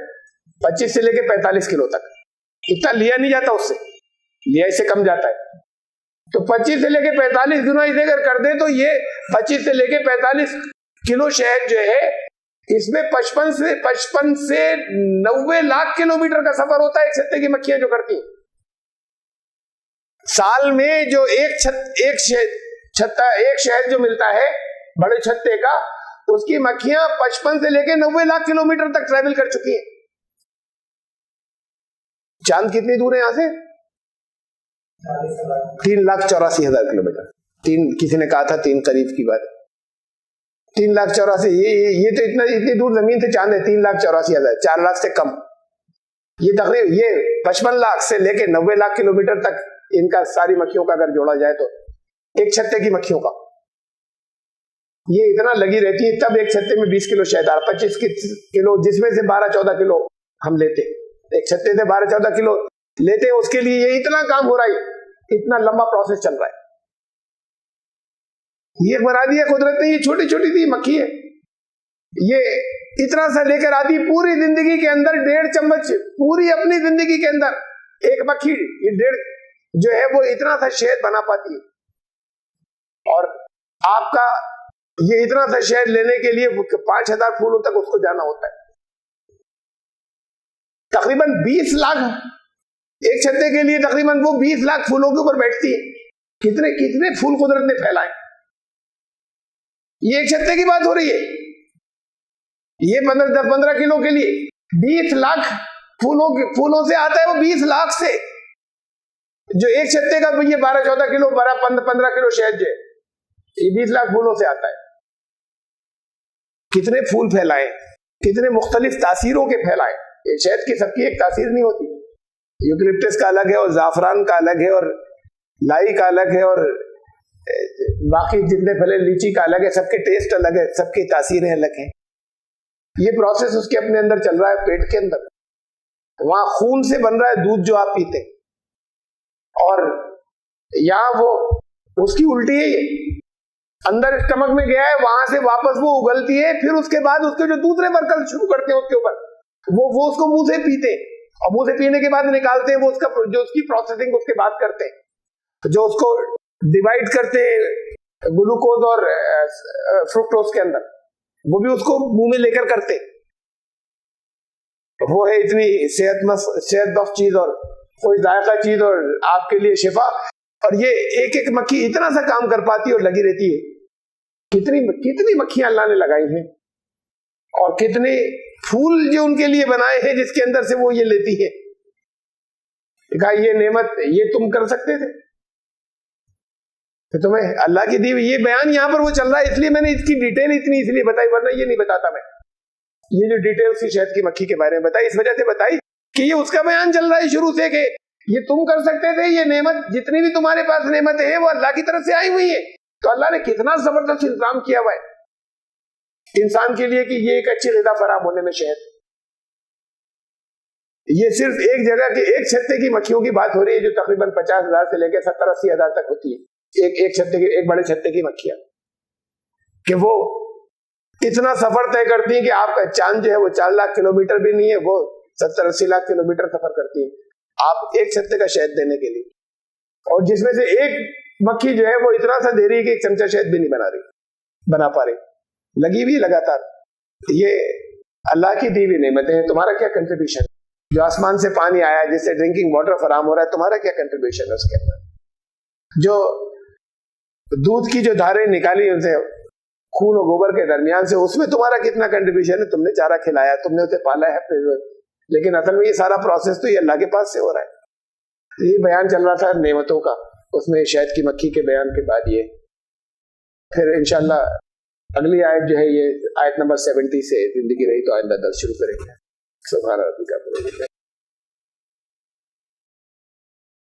25 سے لے کے 45 کلو تک. اتنا لیا نہیں جاتا، اس سے لیا اس سے کم جاتا ہے. تو 25 سے لے کے 45 گنا اسے اگر کر دیں تو یہ 25 سے لے کے 45 کلو شہد جو ہے اس میں 55 سے 90 لاکھ کلومیٹر کا سفر ہوتا ہے ایک چھتے کی مکھیاں جو کرتی ہیں. سال میں جو ایک شہد جو ملتا ہے بڑے چھتے کا، اس کی مکھیاں 55 سے لے کے 90 لاکھ کلومیٹر تک ٹریول کر چکی ہیں. چاند کتنی دور ہے یہاں سے؟ 3,84,000 کلومیٹر. کسی نے کہا تھا 3 قریب کی بات. 3,84,000 یہ تو اتنی دور زمین سے چاند ہے. 3,84,000 4 لاکھ سے کم. یہ تقریباً یہ 55 لاکھ سے لے کے 90 لاکھ کلومیٹر تک ان کا ساری مکھیوں کا اگر جوڑا جائے تو ایک چھتے کی مکھیوں کا یہ اتنا لگی رہتی ہے. تب ایک چھتے میں 20 کلو شہد، 25 کلو جس میں سے 12-14 کلو ہم لیتے. ایک چھتے سے 12-14 کلو لیتے، اس کے لیے یہ اتنا کام ہو رہا ہے، اتنا لمبا پروسیس چل رہا ہے. یہ بنا دیا قدرت نے. یہ چھوٹی چھوٹی سی مکھی ہے، یہ اتنا سا لے کر آتی پوری زندگی کے اندر 1.5 چمچ پوری اپنی زندگی کے اندر ایک مکھی جو ہے وہ اتنا سا شہد بنا پاتی ہے. اور آپ کا یہ اتنا سا شہد لینے کے لیے 5,000 پھولوں تک اس کو جانا ہوتا ہے. تقریباً 20 لاکھ ایک چھتے کے لیے تقریباً وہ 20 لاکھ پھولوں کے اوپر بیٹھتی ہے. کتنے پھول قدرت نے پھیلائے. یہ ایک چھتے کی بات ہو رہی ہے. یہ 15 کلو کے لیے 20 لاکھ پھولوں سے آتا ہے. وہ 20 لاکھ سے جو ایک چھتے کا یہ 12-14 کلو 15 کلو شہد جو ہے یہ 20 لاکھ پھولوں سے آتا ہے. کتنے پھول پھیلائے، کتنے مختلف تاثیروں کے پھیلائے. یہ شہد کی سب کی ایک تاثیر نہیں ہوتی. یوکلپٹس کا الگ ہے، اور زعفران کا الگ ہے، اور لائی کا الگ ہے، اور باقی جتنے پھلے لیچی کا الگ ہے. سب کے ٹیسٹ الگ ہے، سب کی تاثیریں الگ ہیں. یہ پروسیس اس کے اپنے اندر چل رہا ہے پیٹ کے اندر. وہاں خون سے بن رہا ہے دودھ جو آپ پیتے، اور یہاں وہ اس کی الٹی ہے. یہ اندر اسٹمک میں گیا ہے، وہاں سے واپس وہ اگلتی ہے. پھر اس کے بعد اس کے جو دوسرے ورکر شروع کرتے ہیں اس کے اوپر وہ اس کو منہ سے پیتے، اور منہ سے پینے کے بعد نکالتے ہیں. وہ اس کی پروسیسنگ اس کے بعد کرتے ہیں، جو اس کو ڈیوائڈ کرتے ہیں گلوکوز اور فرکٹوز کے اندر، وہ بھی اس کو منہ میں لے کر کرتے. وہ ہے اتنی صحت بخش چیز اور کوئی ذائقہ چیز اور آپ کے لیے شفا. اور یہ ایک مکھی اتنا سا کام کر پاتی اور لگی رہتی ہے. کتنی مکھیاں اللہ نے لگائی ہیں، اور کتنے پھول جو ان کے لیے بنائے ہیں جس کے اندر سے وہ یہ لیتی ہے. کہا یہ نعمت یہ تم کر سکتے تھے، تو تمہیں اللہ کی دی ہوئی. یہ بیان یہاں پر وہ چل رہا ہے، اس لیے میں نے اس کی ڈیٹیل اتنی اس لیے بتائی، ورنہ یہ نہیں بتاتا میں. یہ جو ڈیٹیل سی شہد کی مکھی کے بارے میں بتائی، اس وجہ سے بتائی کہ یہ اس کا بیان چل رہا ہے شروع سے کہ یہ تم کر سکتے تھے. یہ نعمت جتنی بھی تمہارے پاس نعمتیں ہیں وہ اللہ کی طرف سے آئی ہوئی ہے. تو اللہ نے کتنا زبردست انتظام کیا ہوا ہے انسان کے لیے کہ یہ ایک اچھی غذا فراہم ہونے میں شہد. یہ صرف ایک جگہ کے ایک چھتے کی مکھیوں کی بات ہو رہی ہے جو تقریباً 50,000 سے لے کے 70-80 ہزار تک ہوتی ہے. ایک چھتے کی، ایک بڑے چھتے کی مکھیاں کہ وہ اتنا سفر طے کرتی ہیں کہ آپ کا چاند جو ہے وہ 4 لاکھ کلومیٹر بھی نہیں ہے، وہ 70-80 لاکھ کلومیٹر سفر کرتی ہیں آپ ایک چھتے کا شہد دینے کے لیے. اور جس میں سے ایک مکھی جو ہے وہ اتنا سا دے رہی ہے کہ ایک چمچہ شہد بھی نہیں بنا پا رہی، لگی ہوئی لگاتار. یہ اللہ کی دی ہوئی نعمتیں ہیں. تمہارا کیا کنٹریبیوشن؟ جو آسمان سے پانی آیا ہے جس سے ڈرنکنگ واٹر فراہم ہو رہا ہے، تمہارا کیا کنٹریبیوشن ہے اس کے اندر؟ جو دودھ کی جو دھاریں نکالی ان سے خون و گوبر کے درمیان سے، اس میں تمہارا کتنا کنٹریبیوشن ہے؟ تم نے چارہ کھلایا، تم نے اسے پالا ہے، لیکن اصل میں یہ سارا پروسیس تو یہ اللہ کے پاس سے ہو رہا ہے. یہ بیان چل رہا تھا نعمتوں کا، اس میں شہد کی مکھی کے بیان کے بعد یہ پھر انشاءاللہ اگلی آیت جو ہے یہ آیت نمبر 70 سے زندگی رہی تو آئندہ درس شروع کریں گے. سبحان ربک.